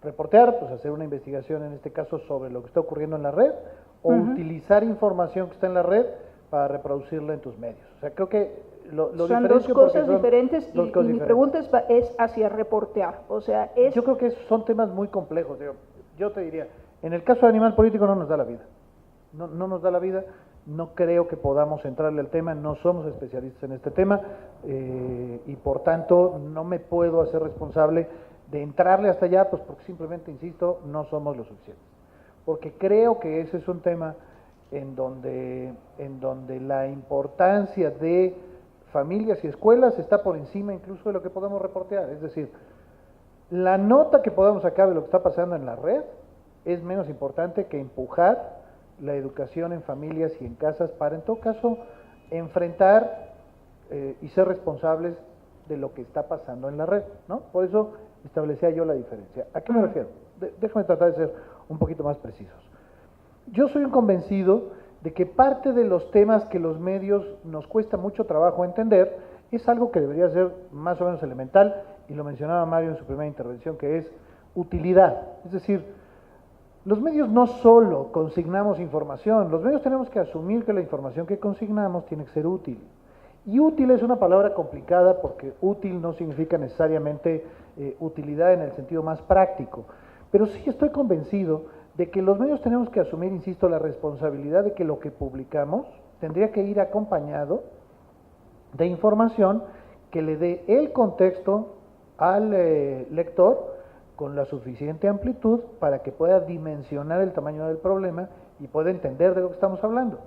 reportear, pues hacer una investigación en este caso sobre lo que está ocurriendo en la red, o utilizar información que está en la red para reproducirla en tus medios. O sea, creo que son dos cosas diferentes y mi pregunta es hacia reportear. O sea, yo creo que son temas muy complejos. Yo te diría, en el caso de Animal Político no nos da la vida. No nos da la vida. No creo que podamos entrarle al tema, no somos especialistas en este tema y por tanto no me puedo hacer responsable de entrarle hasta allá, pues porque simplemente, insisto, no somos lo suficientes. Porque creo que ese es un tema en donde la importancia de familias y escuelas está por encima incluso de lo que podamos reportear. Es decir, la nota que podamos sacar de lo que está pasando en la red es menos importante que empujar la educación en familias y en casas para, en todo caso, enfrentar y ser responsables de lo que está pasando en la red, ¿no? Por eso establecía yo la diferencia. ¿A qué me refiero? Déjame tratar de ser un poquito más precisos. Yo soy un convencido de que parte de los temas que los medios nos cuesta mucho trabajo entender es algo que debería ser más o menos elemental, y lo mencionaba Mario en su primera intervención, que es utilidad. Es decir, los medios no solo consignamos información, los medios tenemos que asumir que la información que consignamos tiene que ser útil. Y útil es una palabra complicada porque útil no significa necesariamente utilidad en el sentido más práctico. Pero sí estoy convencido de que los medios tenemos que asumir, insisto, la responsabilidad de que lo que publicamos tendría que ir acompañado de información que le dé el contexto al lector con la suficiente amplitud para que pueda dimensionar el tamaño del problema y pueda entender de lo que estamos hablando.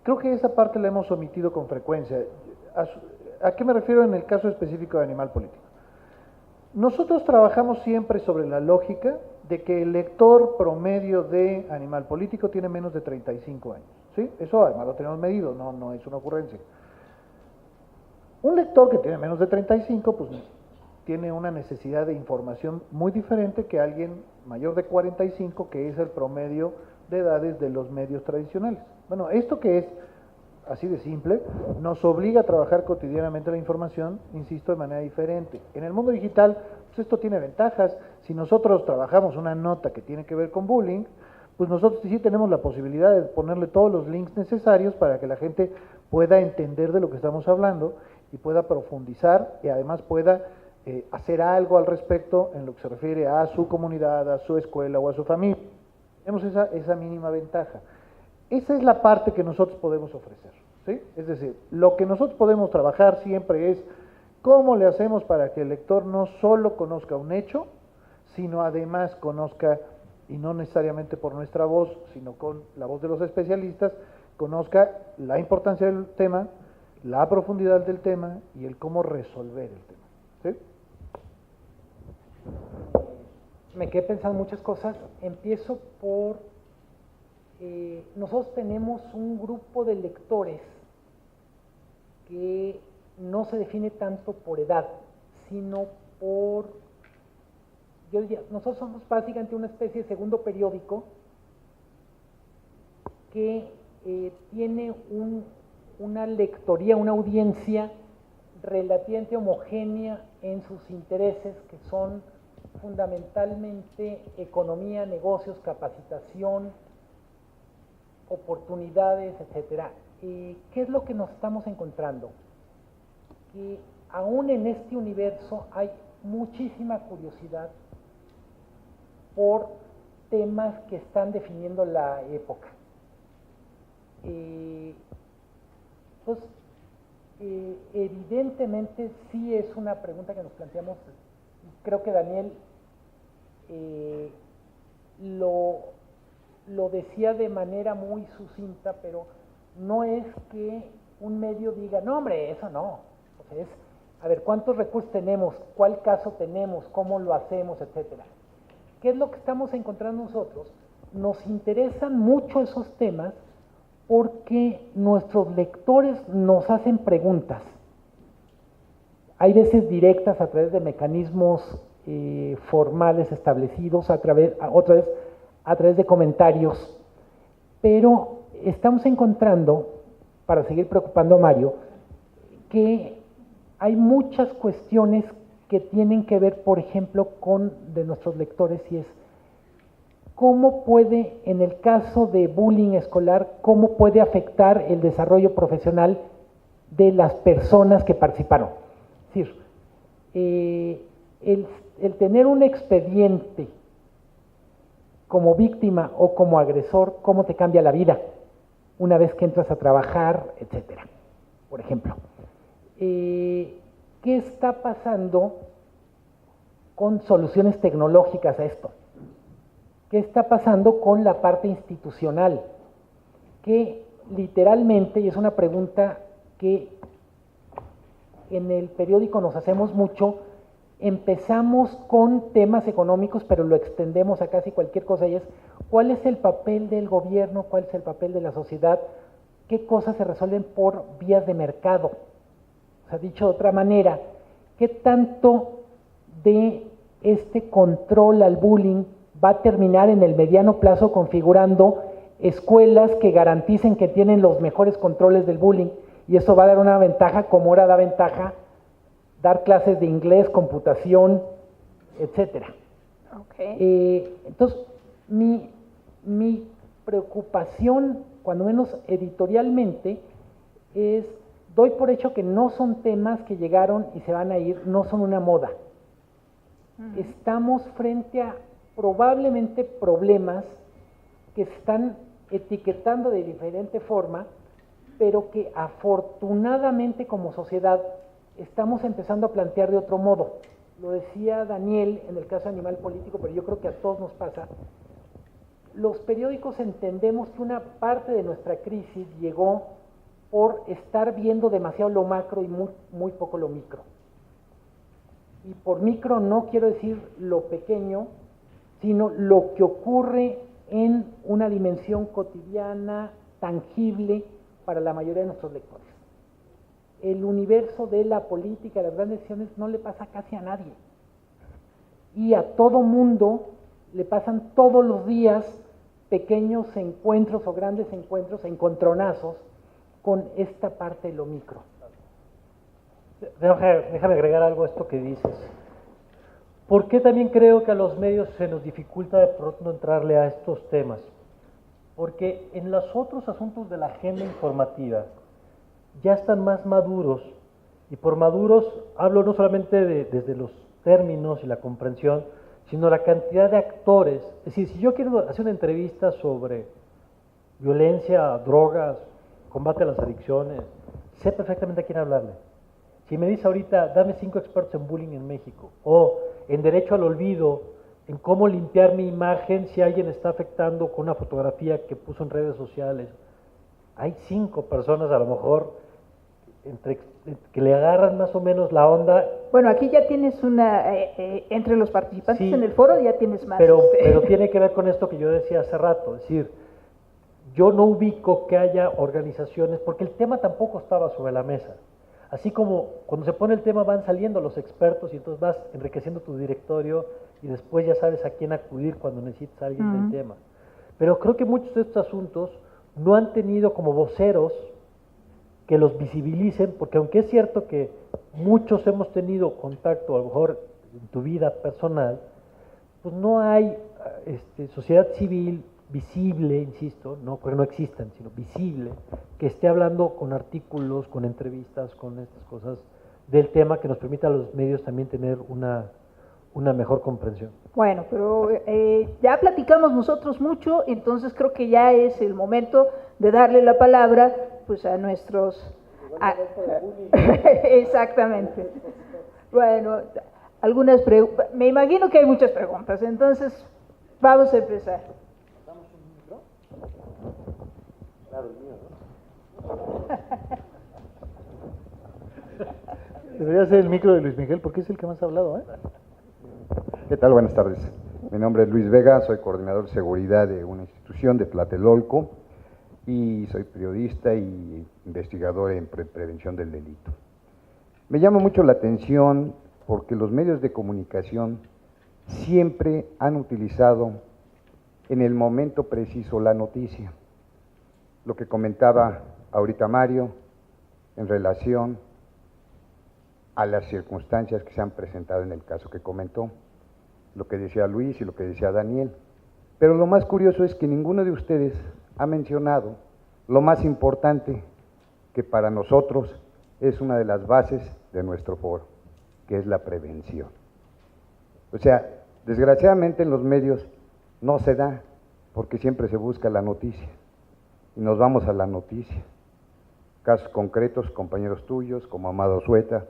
Creo que esa parte la hemos omitido con frecuencia. ¿A qué me refiero en el caso específico de Animal Político? Nosotros trabajamos siempre sobre la lógica de que el lector promedio de Animal Político tiene menos de 35 años. ¿Sí? Eso además lo tenemos medido, no es una ocurrencia. Un lector que tiene menos de 35, pues tiene una necesidad de información muy diferente que alguien mayor de 45, que es el promedio de edades de los medios tradicionales. Bueno, esto que es así de simple, nos obliga a trabajar cotidianamente la información, insisto, de manera diferente. En el mundo digital, pues esto tiene ventajas. Si nosotros trabajamos una nota que tiene que ver con bullying, pues nosotros sí tenemos la posibilidad de ponerle todos los links necesarios para que la gente pueda entender de lo que estamos hablando y pueda profundizar y además pueda hacer algo al respecto en lo que se refiere a su comunidad, a su escuela o a su familia. Tenemos esa mínima ventaja. Esa es la parte que nosotros podemos ofrecer, ¿sí? Es decir, lo que nosotros podemos trabajar siempre es cómo le hacemos para que el lector no solo conozca un hecho, sino además conozca, y no necesariamente por nuestra voz, sino con la voz de los especialistas, conozca la importancia del tema, la profundidad del tema y el cómo resolver el tema, ¿sí? Me quedé pensando muchas cosas. Empiezo por nosotros tenemos un grupo de lectores que no se define tanto por edad, sino por, yo diría, nosotros somos básicamente una especie de segundo periódico que tiene una lectoría, una audiencia relativamente homogénea en sus intereses, que son fundamentalmente economía, negocios, capacitación, oportunidades, etcétera. ¿Qué es lo que nos estamos encontrando? Que aún en este universo hay muchísima curiosidad por temas que están definiendo la época. Pues evidentemente sí es una pregunta que nos planteamos. Creo que Daniel lo decía de manera muy sucinta, pero no es que un medio diga, no hombre, eso no. O sea, es, a ver, ¿cuántos recursos tenemos? ¿Cuál caso tenemos? ¿Cómo lo hacemos? Etcétera. ¿Qué es lo que estamos encontrando nosotros? Nos interesan mucho esos temas porque nuestros lectores nos hacen preguntas. Hay veces directas a través de mecanismos formales establecidos, otras veces a través de comentarios, pero estamos encontrando, para seguir preocupando a Mario, que hay muchas cuestiones que tienen que ver, por ejemplo, con de nuestros lectores, y es cómo puede, en el caso de bullying escolar, cómo puede afectar el desarrollo profesional de las personas que participaron. Es decir, el tener un expediente como víctima o como agresor, cómo te cambia la vida una vez que entras a trabajar, etcétera. Por ejemplo, ¿qué está pasando con soluciones tecnológicas a esto? ¿Qué está pasando con la parte institucional? Que literalmente, y es una pregunta que en el periódico nos hacemos mucho, empezamos con temas económicos, pero lo extendemos a casi cualquier cosa, y es ¿cuál es el papel del gobierno? ¿Cuál es el papel de la sociedad? ¿Qué cosas se resuelven por vías de mercado? O sea, dicho de otra manera, ¿qué tanto de este control al bullying va a terminar en el mediano plazo configurando escuelas que garanticen que tienen los mejores controles del bullying? Y eso va a dar una ventaja, como ahora da ventaja dar clases de inglés, computación, etcétera. Okay. Entonces, mi preocupación, cuando menos editorialmente, es, doy por hecho que no son temas que llegaron y se van a ir, no son una moda. Estamos frente a probablemente problemas que se están etiquetando de diferente forma, pero que afortunadamente como sociedad estamos empezando a plantear de otro modo. Lo decía Daniel en el caso de Animal Político, pero yo creo que a todos nos pasa. Los periódicos entendemos que una parte de nuestra crisis llegó por estar viendo demasiado lo macro y muy poco lo micro. Y por micro no quiero decir lo pequeño, sino lo que ocurre en una dimensión cotidiana, tangible para la mayoría de nuestros lectores. El universo de la política, de las grandes decisiones, no le pasa casi a nadie. Y a todo mundo le pasan todos los días pequeños encuentros o grandes encuentros, encontronazos con esta parte de lo micro. Déjame agregar algo a esto que dices. ¿Por qué también creo que a los medios se nos dificulta de pronto entrarle a estos temas? Porque en los otros asuntos de la agenda informativa ya están más maduros, y por maduros hablo no solamente desde los términos y la comprensión, sino la cantidad de actores. Es decir, si yo quiero hacer una entrevista sobre violencia, drogas, combate a las adicciones, sé perfectamente a quién hablarle. Si me dice ahorita, dame 5 expertos en bullying en México, o en derecho al olvido, en cómo limpiar mi imagen si alguien está afectando con una fotografía que puso en redes sociales, hay 5 personas a lo mejor que le agarran más o menos la onda. Bueno, aquí ya tienes una, entre los participantes Sí, en el foro ya tienes más. Pero tiene que ver con esto que yo decía hace rato, es decir, yo no ubico que haya organizaciones, porque el tema tampoco estaba sobre la mesa. Así como cuando se pone el tema van saliendo los expertos y entonces vas enriqueciendo tu directorio y después ya sabes a quién acudir cuando necesitas a alguien del tema. Pero creo que muchos de estos asuntos no han tenido como voceros que los visibilicen, porque aunque es cierto que muchos hemos tenido contacto, a lo mejor en tu vida personal, pues no hay sociedad civil visible, insisto, no porque no existan, sino visible, que esté hablando con artículos, con entrevistas, con estas cosas del tema que nos permita a los medios también tener una mejor comprensión. Bueno, pero ya platicamos nosotros mucho, entonces creo que ya es el momento de darle la palabra pues a nuestros... Exactamente. Bueno, algunas preguntas, me imagino que hay muchas preguntas, entonces vamos a empezar. ¿Damos un micro? Claro, el mío, ¿no? Debería ser el micro de Luis Miguel porque es el que más ha hablado, ¿eh? ¿Qué tal? Buenas tardes. Mi nombre es Luis Vega, soy coordinador de seguridad de una institución de Tlatelolco y soy periodista y investigador en prevención del delito. Me llama mucho la atención porque los medios de comunicación siempre han utilizado en el momento preciso la noticia. Lo que comentaba ahorita Mario en relación a las circunstancias que se han presentado en el caso que comentó, lo que decía Luis y lo que decía Daniel. Pero lo más curioso es que ninguno de ustedes ha mencionado lo más importante que para nosotros es una de las bases de nuestro foro, que es la prevención. O sea, desgraciadamente en los medios no se da, porque siempre se busca la noticia, y nos vamos a la noticia. Casos concretos, compañeros tuyos, como Amado Sueta,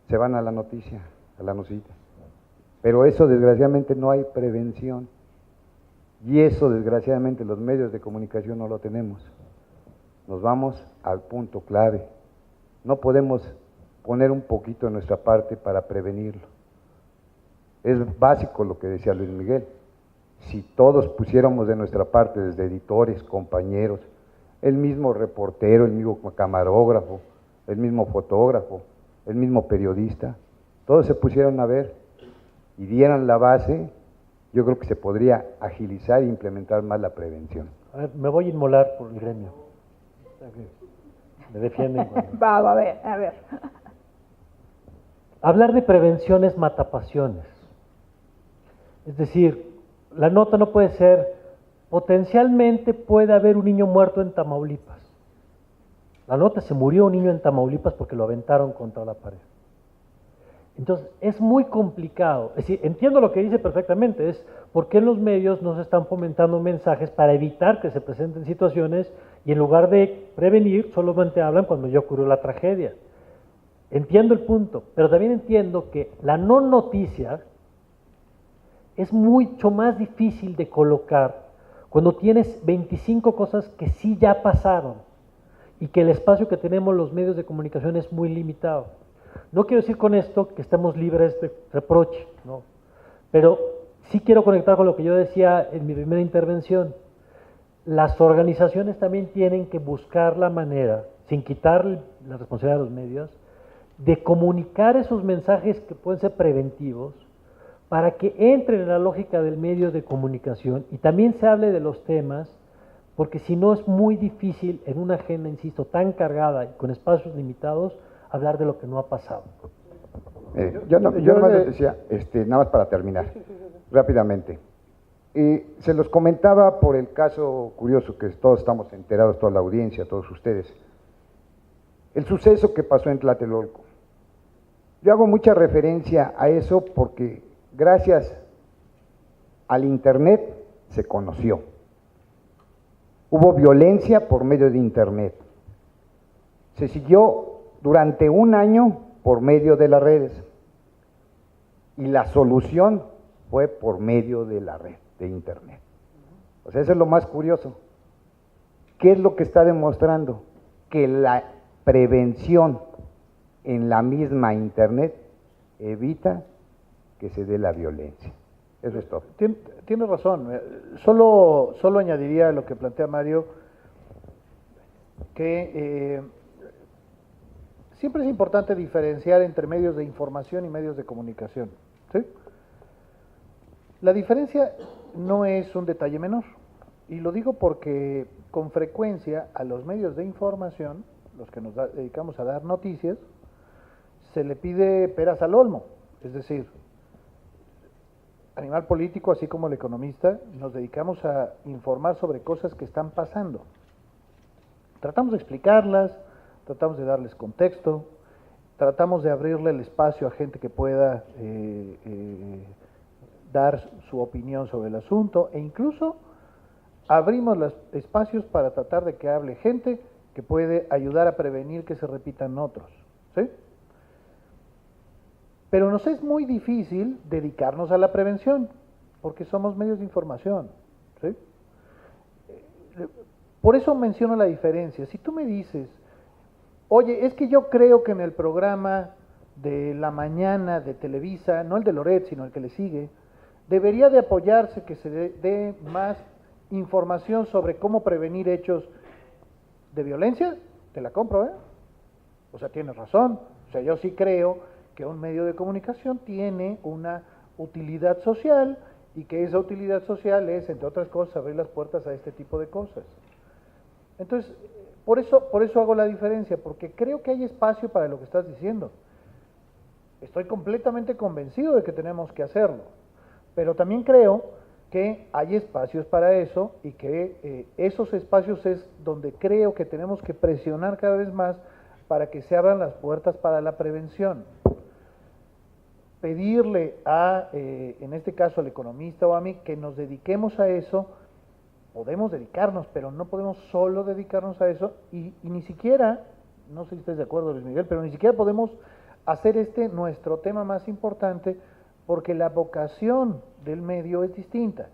se van a la noticia, a la nocita. Pero eso desgraciadamente no hay prevención, y eso desgraciadamente los medios de comunicación no lo tenemos. Nos vamos al punto clave. No podemos poner un poquito de nuestra parte para prevenirlo. Es básico lo que decía Luis Miguel. Si todos pusiéramos de nuestra parte, desde editores, compañeros, el mismo reportero, el mismo camarógrafo, el mismo fotógrafo, el mismo periodista, todos se pusieran a ver y dieran la base, yo creo que se podría agilizar e implementar más la prevención. A ver, me voy a inmolar por el gremio. Me defienden. Va, a ver. Hablar de prevención es matapasiones. Es decir, la nota no puede ser, potencialmente puede haber un niño muerto en Tamaulipas. La nota se murió un niño en Tamaulipas porque lo aventaron contra la pared. Entonces, es muy complicado. Es decir, entiendo lo que dice perfectamente, es por qué en los medios no se están fomentando mensajes para evitar que se presenten situaciones y en lugar de prevenir, solamente hablan cuando ya ocurrió la tragedia. Entiendo el punto, pero también entiendo que la no noticia es mucho más difícil de colocar cuando tienes 25 cosas que sí ya pasaron y que el espacio que tenemos los medios de comunicación es muy limitado. No quiero decir con esto que estemos libres de reproche, ¿no? Pero sí quiero conectar con lo que yo decía en mi primera intervención. Las organizaciones también tienen que buscar la manera, sin quitar la responsabilidad de los medios, de comunicar esos mensajes que pueden ser preventivos para que entren en la lógica del medio de comunicación y también se hable de los temas, porque si no es muy difícil en una agenda, insisto, tan cargada y con espacios limitados, hablar de lo que no ha pasado. Yo nomás les decía, nada más para terminar, rápidamente. Se los comentaba por el caso curioso que todos estamos enterados, toda la audiencia, todos ustedes. El suceso que pasó en Tlatelolco. Yo hago mucha referencia a eso porque gracias al Internet se conoció. Hubo violencia por medio de Internet. Se siguió durante un año por medio de las redes. Y la solución fue por medio de la red, de Internet. O sea, eso es lo más curioso. ¿Qué es lo que está demostrando? Que la prevención en la misma Internet evita que se dé la violencia. Eso es todo. Tiene razón. Solo añadiría lo que plantea Mario, que siempre es importante diferenciar entre medios de información y medios de comunicación, ¿sí? La diferencia no es un detalle menor, y lo digo porque con frecuencia a los medios de información, los que nos dedicamos a dar noticias, se le pide peras al olmo, es decir, Animal Político, así como el economista, nos dedicamos a informar sobre cosas que están pasando. Tratamos de explicarlas, tratamos de darles contexto, tratamos de abrirle el espacio a gente que pueda dar su opinión sobre el asunto, e incluso abrimos los espacios para tratar de que hable gente que puede ayudar a prevenir que se repitan otros, ¿sí? Pero nos es muy difícil dedicarnos a la prevención, porque somos medios de información, ¿sí? Por eso menciono la diferencia. Si tú me dices, oye, es que yo creo que en el programa de la mañana de Televisa, no el de Loret, sino el que le sigue, debería de apoyarse que se dé más información sobre cómo prevenir hechos de violencia, te la compro, ¿eh? O sea, tienes razón. O sea, yo sí creo que un medio de comunicación tiene una utilidad social y que esa utilidad social es, entre otras cosas, abrir las puertas a este tipo de cosas. Entonces, por eso hago la diferencia, porque creo que hay espacio para lo que estás diciendo. Estoy completamente convencido de que tenemos que hacerlo, pero también creo que hay espacios para eso y que esos espacios es donde creo que tenemos que presionar cada vez más para que se abran las puertas para la prevención. Pedirle en este caso al economista o a mí, que nos dediquemos a eso, podemos dedicarnos, pero no podemos solo dedicarnos a eso, y ni siquiera, no sé si estás de acuerdo, Luis Miguel, pero ni siquiera podemos hacer nuestro tema más importante, porque la vocación del medio es distinta.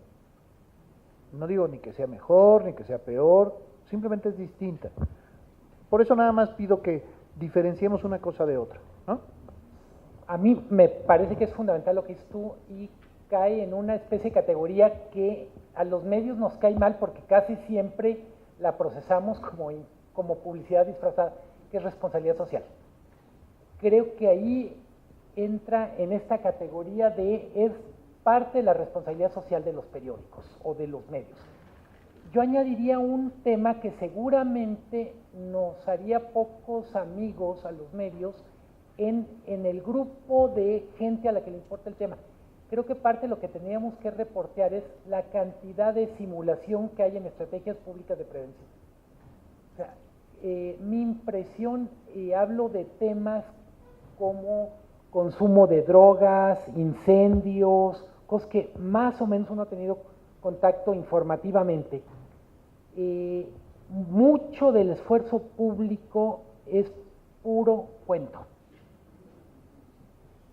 No digo ni que sea mejor, ni que sea peor, simplemente es distinta. Por eso nada más pido que diferenciemos una cosa de otra, ¿no? A mí me parece que es fundamental lo que dices tú, y cae en una especie de categoría que a los medios nos cae mal porque casi siempre la procesamos como publicidad disfrazada, que es responsabilidad social. Creo que ahí entra en esta categoría es parte de la responsabilidad social de los periódicos o de los medios. Yo añadiría un tema que seguramente nos haría pocos amigos a los medios en el grupo de gente a la que le importa el tema. Creo que parte de lo que tendríamos que reportear es la cantidad de simulación que hay en estrategias públicas de prevención. O sea, mi impresión, hablo de temas como consumo de drogas, incendios, cosas que más o menos uno ha tenido contacto informativamente. Mucho del esfuerzo público es puro cuento.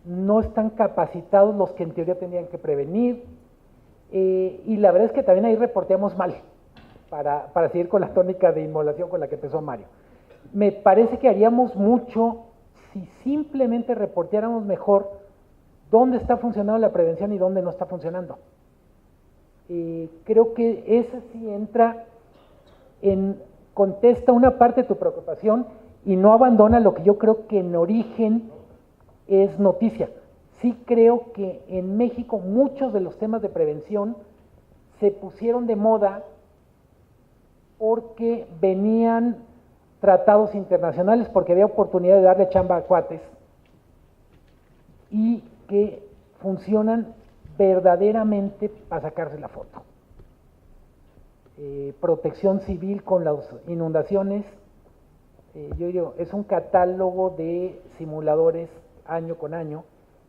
No están capacitados los que en teoría tendrían que prevenir, y la verdad es que también ahí reporteamos mal, para seguir con la tónica de inmolación con la que empezó Mario. Me parece que haríamos mucho si simplemente reporteáramos mejor dónde está funcionando la prevención y dónde no está funcionando. Creo que ese sí entra contesta una parte de tu preocupación y no abandona lo que yo creo que en origen es noticia. Sí creo que en México muchos de los temas de prevención se pusieron de moda porque venían tratados internacionales, porque había oportunidad de darle chamba a cuates y que funcionan verdaderamente para sacarse la foto. Protección civil con las inundaciones, yo digo, es un catálogo de simuladores año con año,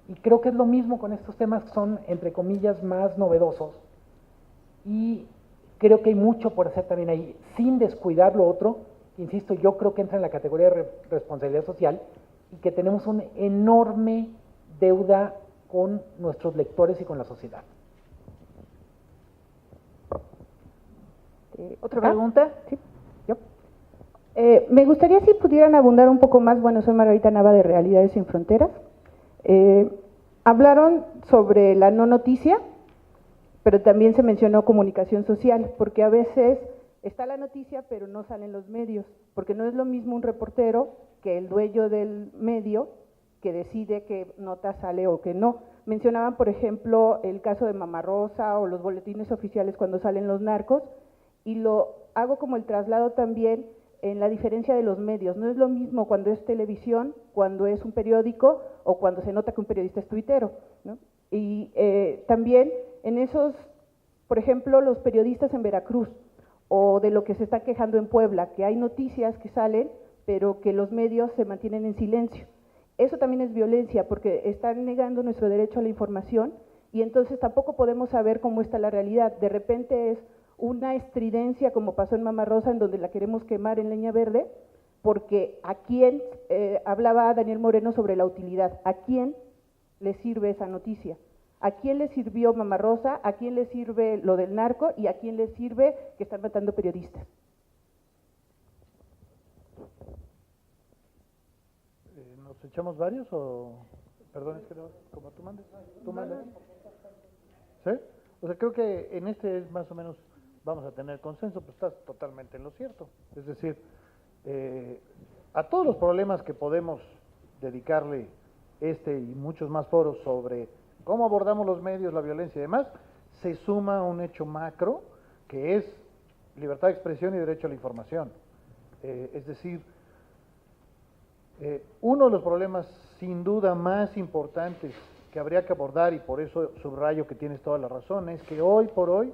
y creo que es lo mismo con estos temas que son, entre comillas, más novedosos, y creo que hay mucho por hacer también ahí, sin descuidar lo otro, que insisto, yo creo que entra en la categoría de responsabilidad social, y que tenemos una enorme deuda con nuestros lectores y con la sociedad. ¿Otra pregunta? Sí, yo. Me gustaría si pudieran abundar un poco más. Bueno, soy Margarita Nava de Realidades Sin Fronteras. Hablaron sobre la no noticia, pero también se mencionó comunicación social, porque a veces está la noticia, pero no salen los medios, porque no es lo mismo un reportero que el dueño del medio que decide qué nota sale o qué no. Mencionaban, por ejemplo, el caso de Mama Rosa o los boletines oficiales cuando salen los narcos, y lo hago como el traslado también en la diferencia de los medios. No es lo mismo cuando es televisión, cuando es un periódico o cuando se nota que un periodista es tuitero, ¿no? Y también en esos, por ejemplo, los periodistas en Veracruz o de lo que se está quejando en Puebla, que hay noticias que salen, pero que los medios se mantienen en silencio. Eso también es violencia porque están negando nuestro derecho a la información y entonces tampoco podemos saber cómo está la realidad. De repente es una estridencia como pasó en Mama Rosa, en donde la queremos quemar en leña verde, porque a quién, hablaba Daniel Moreno sobre la utilidad, ¿a quién le sirve esa noticia? ¿A quién le sirvió Mama Rosa? ¿A quién le sirve lo del narco? ¿Y a quién le sirve que están matando periodistas? ¿Nos echamos varios o...? Perdón, es que no, como tú mandes. ¿Tú mandas? ¿Sí? O sea, creo que en este es más o menos, vamos a tener consenso, pues estás totalmente en lo cierto. Es decir, a todos los problemas que podemos dedicarle este y muchos más foros sobre cómo abordamos los medios, la violencia y demás, se suma un hecho macro que es libertad de expresión y derecho a la información. Es decir, uno de los problemas sin duda más importantes que habría que abordar, y por eso subrayo que tienes toda la razón, es que hoy por hoy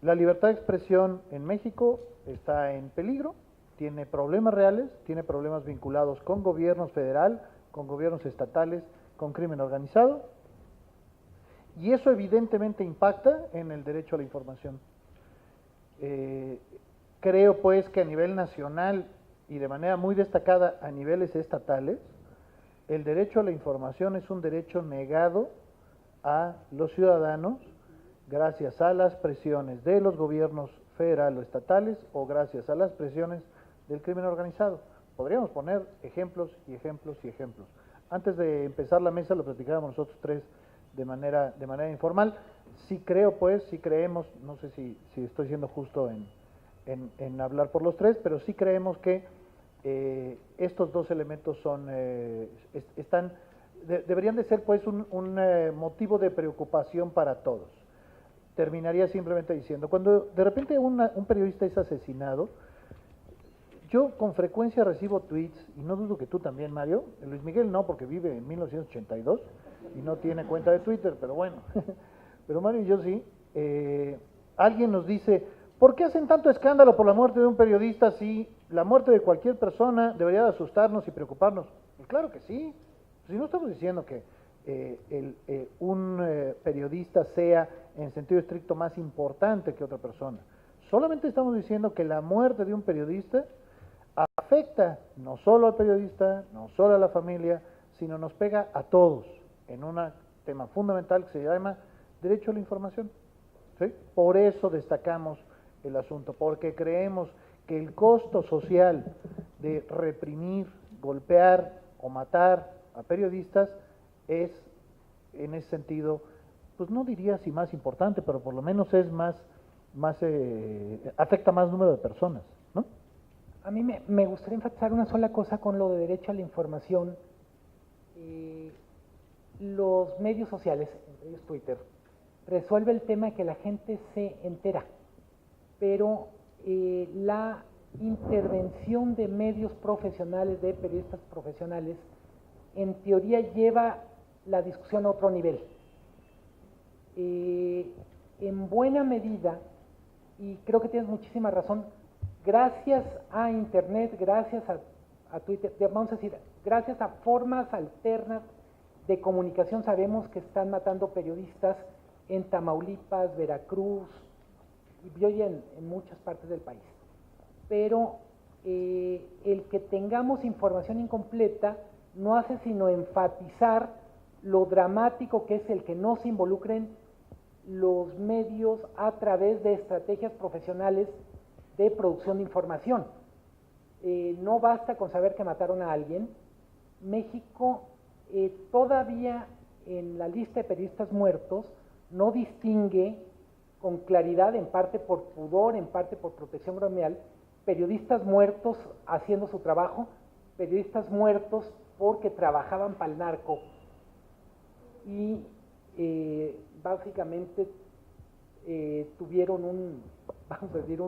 la libertad de expresión en México está en peligro, tiene problemas reales, tiene problemas vinculados con gobiernos federal, con gobiernos estatales, con crimen organizado, y eso evidentemente impacta en el derecho a la información. Creo pues que a nivel nacional y de manera muy destacada a niveles estatales, el derecho a la información es un derecho negado a los ciudadanos gracias a las presiones de los gobiernos federal o estatales o gracias a las presiones del crimen organizado. Podríamos poner ejemplos y ejemplos y ejemplos. Antes de empezar la mesa lo platicábamos nosotros tres de manera informal. Sí creo pues, sí creemos, no sé si estoy siendo justo en hablar por los tres, pero sí creemos que estos dos elementos son, deberían de ser pues un motivo de preocupación para todos. Terminaría simplemente diciendo, cuando de repente un periodista es asesinado, yo con frecuencia recibo tweets, y no dudo que tú también, Mario, Luis Miguel no, porque vive en 1982 y no tiene cuenta de Twitter, pero bueno, pero Mario y yo sí, alguien nos dice, ¿por qué hacen tanto escándalo por la muerte de un periodista si la muerte de cualquier persona debería de asustarnos y preocuparnos? Pues claro que sí, si no estamos diciendo que un periodista sea en sentido estricto más importante que otra persona, solamente estamos diciendo que la muerte de un periodista afecta no solo al periodista, no solo a la familia, sino nos pega a todos en un tema fundamental que se llama derecho a la información. ¿Sí? Por eso destacamos el asunto, porque creemos que el costo social de reprimir, golpear o matar a periodistas es, en ese sentido, pues no diría si más importante, pero por lo menos es afecta más número de personas, ¿no? A mí me gustaría enfatizar una sola cosa con lo de derecho a la información. Los medios sociales, entre ellos Twitter, resuelve el tema de que la gente se entera, pero la intervención de medios profesionales, de periodistas profesionales, en teoría lleva la discusión a otro nivel. En buena medida, y creo que tienes muchísima razón, gracias a Internet, gracias a Twitter, vamos a decir, gracias a formas alternas de comunicación, sabemos que están matando periodistas en Tamaulipas, Veracruz, y hoy en muchas partes del país. Pero el que tengamos información incompleta no hace sino enfatizar lo dramático que es el que no se involucren los medios a través de estrategias profesionales de producción de información. No basta con saber que mataron a alguien. México todavía en la lista de periodistas muertos no distingue con claridad, en parte por pudor, en parte por protección gremial, periodistas muertos haciendo su trabajo, periodistas muertos porque trabajaban para el narco y básicamente tuvieron vamos a decir,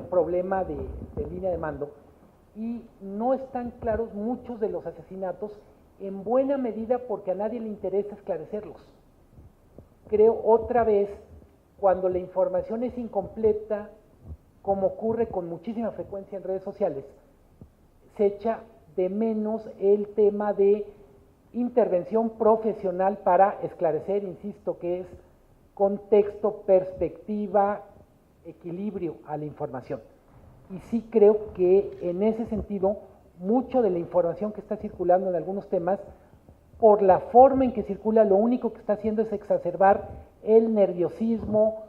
problema de línea de mando, y no están claros muchos de los asesinatos, en buena medida porque a nadie le interesa esclarecerlos. Creo otra vez, cuando la información es incompleta, como ocurre con muchísima frecuencia en redes sociales, se echa de menos el tema de intervención profesional para esclarecer, insisto, que es contexto, perspectiva, equilibrio a la información. Y sí creo que en ese sentido, mucho de la información que está circulando en algunos temas, por la forma en que circula, lo único que está haciendo es exacerbar el nerviosismo,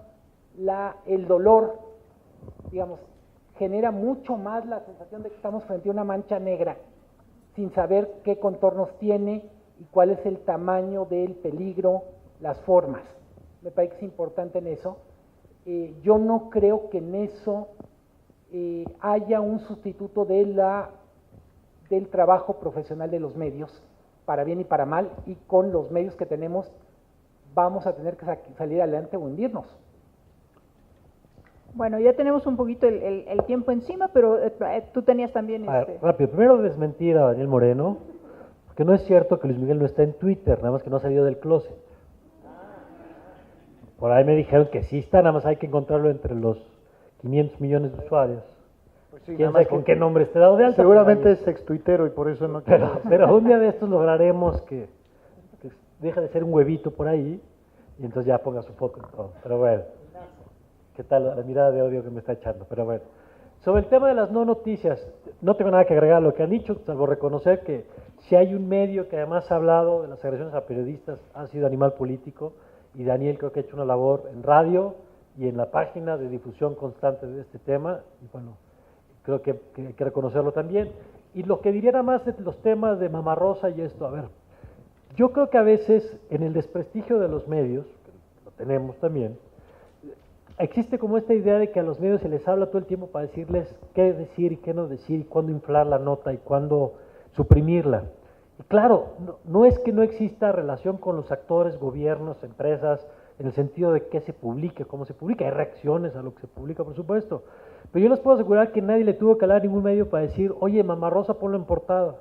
el dolor, digamos, genera mucho más la sensación de que estamos frente a una mancha negra, sin saber qué contornos tiene y cuál es el tamaño del peligro, las formas. Me parece que es importante en eso. Yo no creo que en eso haya un sustituto del trabajo profesional de los medios, para bien y para mal, y con los medios que tenemos vamos a tener que salir adelante o hundirnos. Bueno, ya tenemos un poquito el tiempo encima, pero tú tenías también... Rápido, primero desmentir a Daniel Moreno, porque no es cierto que Luis Miguel no está en Twitter, nada más que no ha salido del closet. Por ahí me dijeron que sí está, nada más hay que encontrarlo entre los 500 millones de usuarios. Pues sí, ¿Quién sabe con qué nombre esté dado de alta? Seguramente es extuitero y por eso no quiero. Pero un día de estos lograremos que deje de ser un huevito por ahí y entonces ya ponga su foco en todo. Pero bueno, ¿qué tal la mirada de odio que me está echando? Pero bueno, sobre el tema de las no noticias, no tengo nada que agregar a lo que han dicho, salvo reconocer que si hay un medio que además ha hablado de las agresiones a periodistas, ha sido Animal Político, y Daniel creo que ha hecho una labor en radio y en la página de difusión constante de este tema, y bueno, creo que hay que reconocerlo también. Y lo que diría nada más de los temas de Mamarrosa y esto, a ver, yo creo que a veces en el desprestigio de los medios, que lo tenemos también, existe como esta idea de que a los medios se les habla todo el tiempo para decirles qué decir y qué no decir, y cuándo inflar la nota y cuándo suprimirla. Y claro, no es que no exista relación con los actores, gobiernos, empresas, en el sentido de qué se publica, cómo se publica, hay reacciones a lo que se publica, por supuesto. Pero yo les puedo asegurar que nadie le tuvo que hablar a ningún medio para decir, oye, Mamarrosa, ponlo en portada.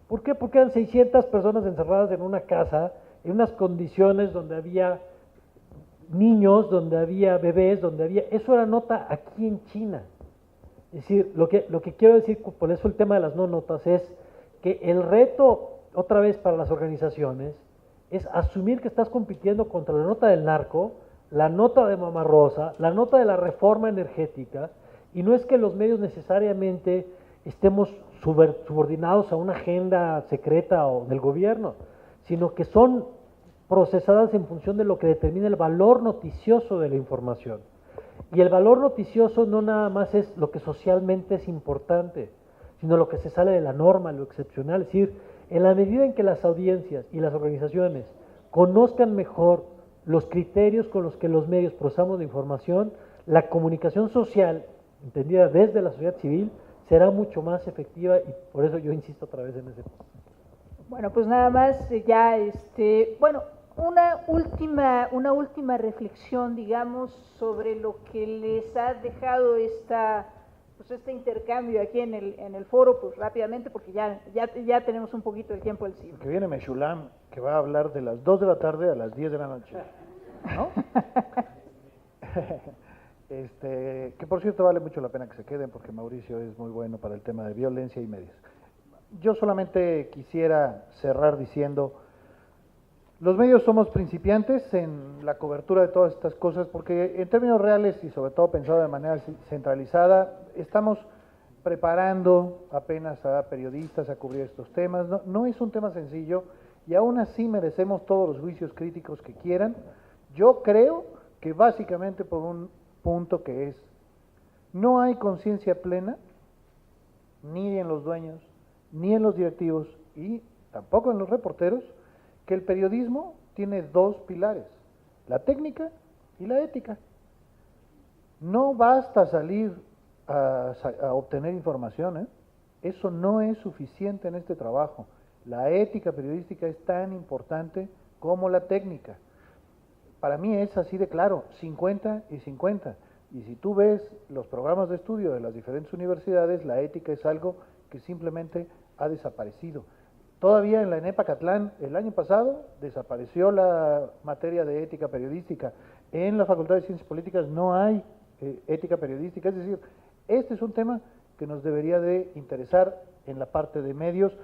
¿Por qué? Porque eran 600 personas encerradas en una casa, en unas condiciones donde había niños, donde había bebés, donde había... Eso era nota aquí en China. Es decir, lo que quiero decir, por eso el tema de las no notas, es que el reto, otra vez para las organizaciones, es asumir que estás compitiendo contra la nota del narco, la nota de Mamarrosa, la nota de la reforma energética, y no es que los medios necesariamente estemos subordinados a una agenda secreta o del gobierno, sino que son procesadas en función de lo que determina el valor noticioso de la información. Y el valor noticioso no nada más es lo que socialmente es importante, sino lo que se sale de la norma, lo excepcional. Es decir, en la medida en que las audiencias y las organizaciones conozcan mejor los criterios con los que los medios procesamos la información, la comunicación social, entendida desde la sociedad civil, será mucho más efectiva, y por eso yo insisto otra vez en ese punto. Bueno, pues nada más ya, bueno, una última reflexión, digamos, sobre lo que les ha dejado este intercambio aquí en el foro, pues rápidamente, porque ya tenemos un poquito el tiempo encima. Que viene Meshulam, que va a hablar de las 2 de la tarde a las 10 de la noche, ¿no? Que por cierto vale mucho la pena que se queden, porque Mauricio es muy bueno para el tema de violencia y medios. Yo solamente quisiera cerrar diciendo, los medios somos principiantes en la cobertura de todas estas cosas, porque en términos reales y sobre todo pensado de manera centralizada, estamos preparando apenas a periodistas a cubrir estos temas. No es un tema sencillo y aún así merecemos todos los juicios críticos que quieran. Yo creo que básicamente por un punto que es, no hay conciencia plena, ni en los dueños, ni en los directivos, y tampoco en los reporteros, que el periodismo tiene dos pilares, la técnica y la ética. No basta salir a obtener información, ¿eh? Eso no es suficiente en este trabajo. La ética periodística es tan importante como la técnica. Para mí es así de claro, 50 y 50. Y si tú ves los programas de estudio de las diferentes universidades, la ética es algo que simplemente ha desaparecido. Todavía en la ENEP Acatlán, el año pasado, desapareció la materia de ética periodística. En la Facultad de Ciencias Políticas no hay ética periodística, es decir, este es un tema que nos debería de interesar en la parte de medios,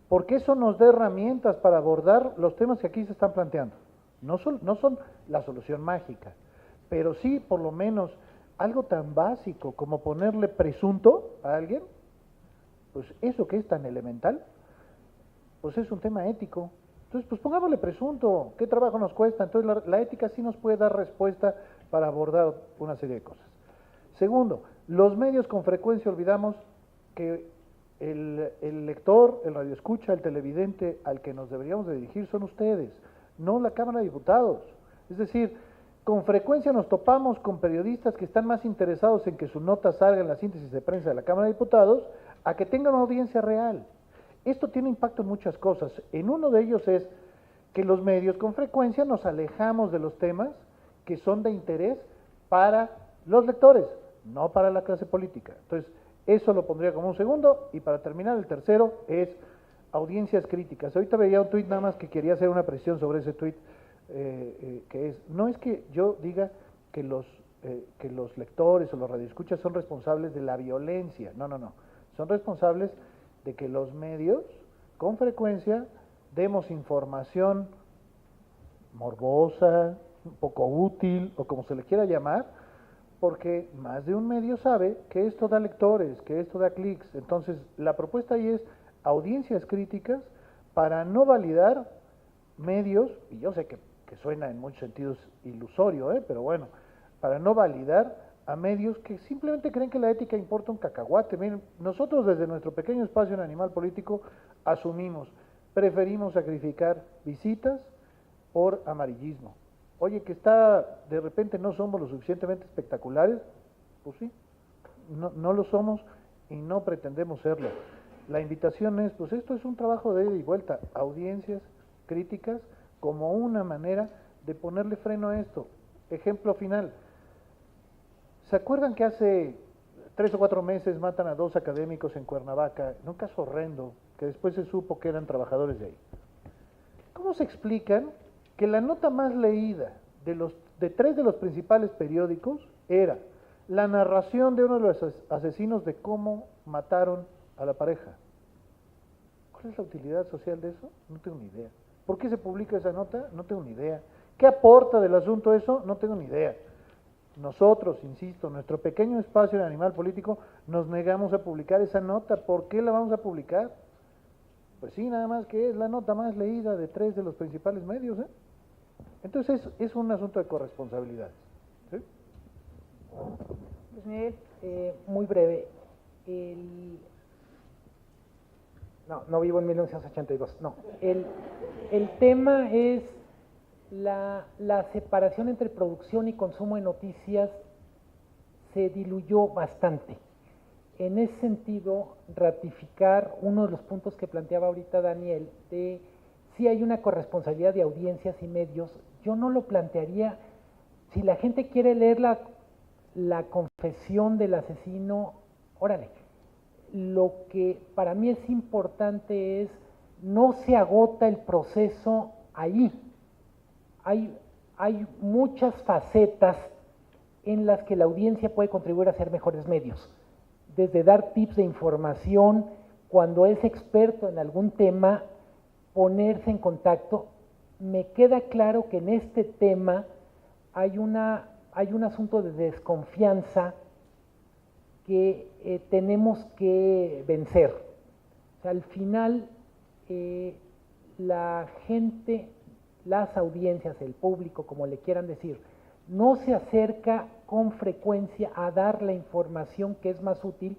porque eso nos da herramientas para abordar los temas que aquí se están planteando. No son la solución mágica, pero sí por lo menos algo tan básico como ponerle presunto a alguien, pues eso que es tan elemental, pues es un tema ético. Entonces, pues pongámosle presunto, ¿qué trabajo nos cuesta? Entonces la ética sí nos puede dar respuesta para abordar una serie de cosas. Segundo, los medios con frecuencia olvidamos que el lector, el radioescucha, el televidente al que nos deberíamos de dirigir son ustedes, no la Cámara de Diputados. Es decir, con frecuencia nos topamos con periodistas que están más interesados en que su nota salga en la síntesis de prensa de la Cámara de Diputados a que tengan una audiencia real. Esto tiene impacto en muchas cosas. En uno de ellos es que los medios con frecuencia nos alejamos de los temas que son de interés para los lectores, no para la clase política. Entonces, eso lo pondría como un segundo. Y para terminar, el tercero es audiencias críticas. Ahorita veía un tuit nada más que quería hacer una precisión sobre ese tuit, que es, no es que yo diga que los lectores o los radioescuchas son responsables de la violencia, no, son responsables de que los medios con frecuencia demos información morbosa, un poco útil o como se le quiera llamar, porque más de un medio sabe que esto da lectores, que esto da clics. Entonces la propuesta ahí es audiencias críticas para no validar medios, y yo sé que suena en muchos sentidos ilusorio, pero bueno, para no validar a medios que simplemente creen que la ética importa un cacahuate. Miren, nosotros desde nuestro pequeño espacio en Animal Político asumimos, preferimos sacrificar visitas por amarillismo. Oye, que de repente no somos lo suficientemente espectaculares, pues sí, no lo somos y no pretendemos serlo. La invitación es, pues esto es un trabajo de ida y vuelta, audiencias críticas como una manera de ponerle freno a esto. Ejemplo final. ¿Se acuerdan que hace 3 o 4 meses matan a 2 académicos en Cuernavaca, en un caso horrendo, que después se supo que eran trabajadores de ahí? ¿Cómo se explican que la nota más leída de 3 de los principales periódicos era la narración de uno de los asesinos de cómo mataron a la pareja? ¿Cuál es la utilidad social de eso? No tengo ni idea. ¿Por qué se publica esa nota? No tengo ni idea. ¿Qué aporta del asunto eso? No tengo ni idea. Nosotros, insisto, nuestro pequeño espacio en Animal Político, nos negamos a publicar esa nota. ¿Por qué la vamos a publicar? Pues sí, nada más que es la nota más leída de 3 de los principales medios, ¿eh? Entonces es un asunto de corresponsabilidades, ¿sí? Luis Miguel. Muy breve. No vivo en 1982, no. El tema es la separación entre producción y consumo de noticias se diluyó bastante. En ese sentido, ratificar uno de los puntos que planteaba ahorita Daniel, de si hay una corresponsabilidad de audiencias y medios, yo no lo plantearía, si la gente quiere leer la confesión del asesino, órale. Lo que para mí es importante es, no se agota el proceso ahí. Hay muchas facetas en las que la audiencia puede contribuir a ser mejores medios. Desde dar tips de información, cuando es experto en algún tema, ponerse en contacto. Me queda claro que en este tema hay un asunto de desconfianza que tenemos que vencer. O sea, al final, la gente, las audiencias, el público, como le quieran decir, no se acerca con frecuencia a dar la información que es más útil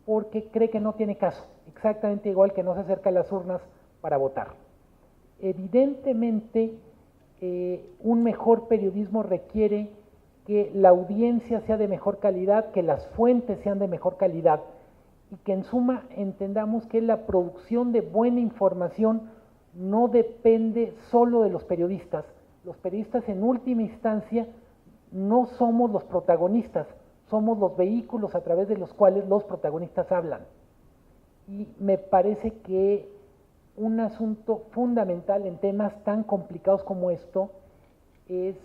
porque cree que no tiene caso, exactamente igual que no se acerca a las urnas para votar. Evidentemente, un mejor periodismo requiere que la audiencia sea de mejor calidad, que las fuentes sean de mejor calidad y que en suma entendamos que la producción de buena información no depende solo de los periodistas. Los periodistas en última instancia no somos los protagonistas, somos los vehículos a través de los cuales los protagonistas hablan. Y me parece que un asunto fundamental en temas tan complicados como esto es,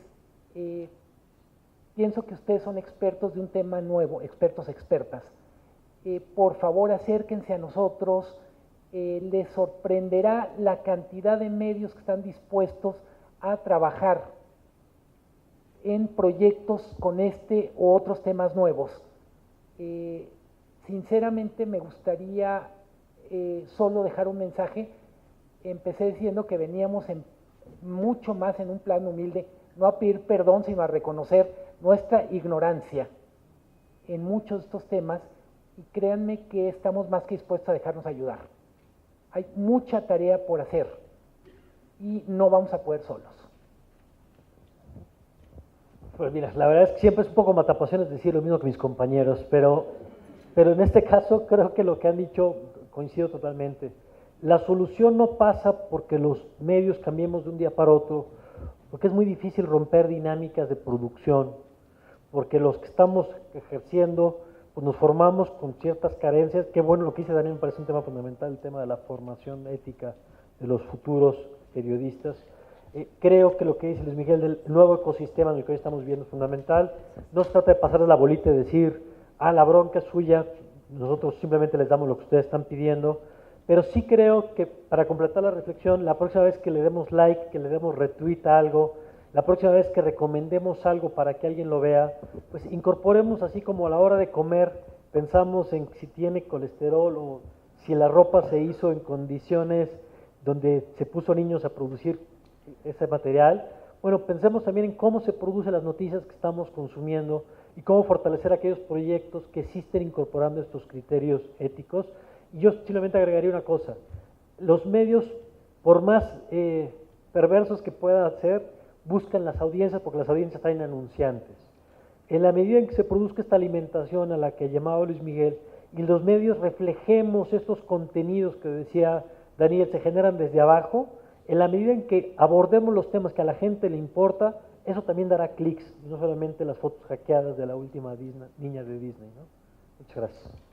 pienso que ustedes son expertos de un tema nuevo, expertos, expertas. Por favor, acérquense a nosotros, les sorprenderá la cantidad de medios que están dispuestos a trabajar en proyectos con este u otros temas nuevos. Sinceramente me gustaría solo dejar un mensaje. Empecé diciendo que veníamos mucho más en un plano humilde, no a pedir perdón, sino a reconocer nuestra ignorancia en muchos de estos temas, y créanme que estamos más que dispuestos a dejarnos ayudar. Hay mucha tarea por hacer y no vamos a poder solos. Pues mira, la verdad es que siempre es un poco matapasiones decir lo mismo que mis compañeros, pero en este caso creo que lo que han dicho coincido totalmente. La solución no pasa porque los medios cambiemos de un día para otro, porque es muy difícil romper dinámicas de producción, porque los que estamos ejerciendo, pues nos formamos con ciertas carencias. Qué bueno lo que dice Daniel, me parece un tema fundamental, el tema de la formación ética de los futuros periodistas. Creo que lo que dice Luis Miguel del nuevo ecosistema en el que hoy estamos viendo es fundamental. No se trata de pasarles la bolita y decir, la bronca es suya, nosotros simplemente les damos lo que ustedes están pidiendo, pero sí creo que para completar la reflexión, la próxima vez que le demos like, que le demos retweet a algo, la próxima vez que recomendemos algo para que alguien lo vea, pues incorporemos, así como a la hora de comer, pensamos en si tiene colesterol o si la ropa se hizo en condiciones donde se puso niños a producir ese material. Bueno, pensemos también en cómo se producen las noticias que estamos consumiendo y cómo fortalecer aquellos proyectos que sí estén incorporando estos criterios éticos. Y yo simplemente agregaría una cosa: los medios, por más perversos que puedan ser, buscan las audiencias porque las audiencias traen anunciantes. En la medida en que se produzca esta alimentación a la que llamaba Luis Miguel y los medios reflejemos estos contenidos que decía Daniel, se generan desde abajo, en la medida en que abordemos los temas que a la gente le importa, eso también dará clics, no solamente las fotos hackeadas de la última niña de Disney, ¿no? Muchas gracias.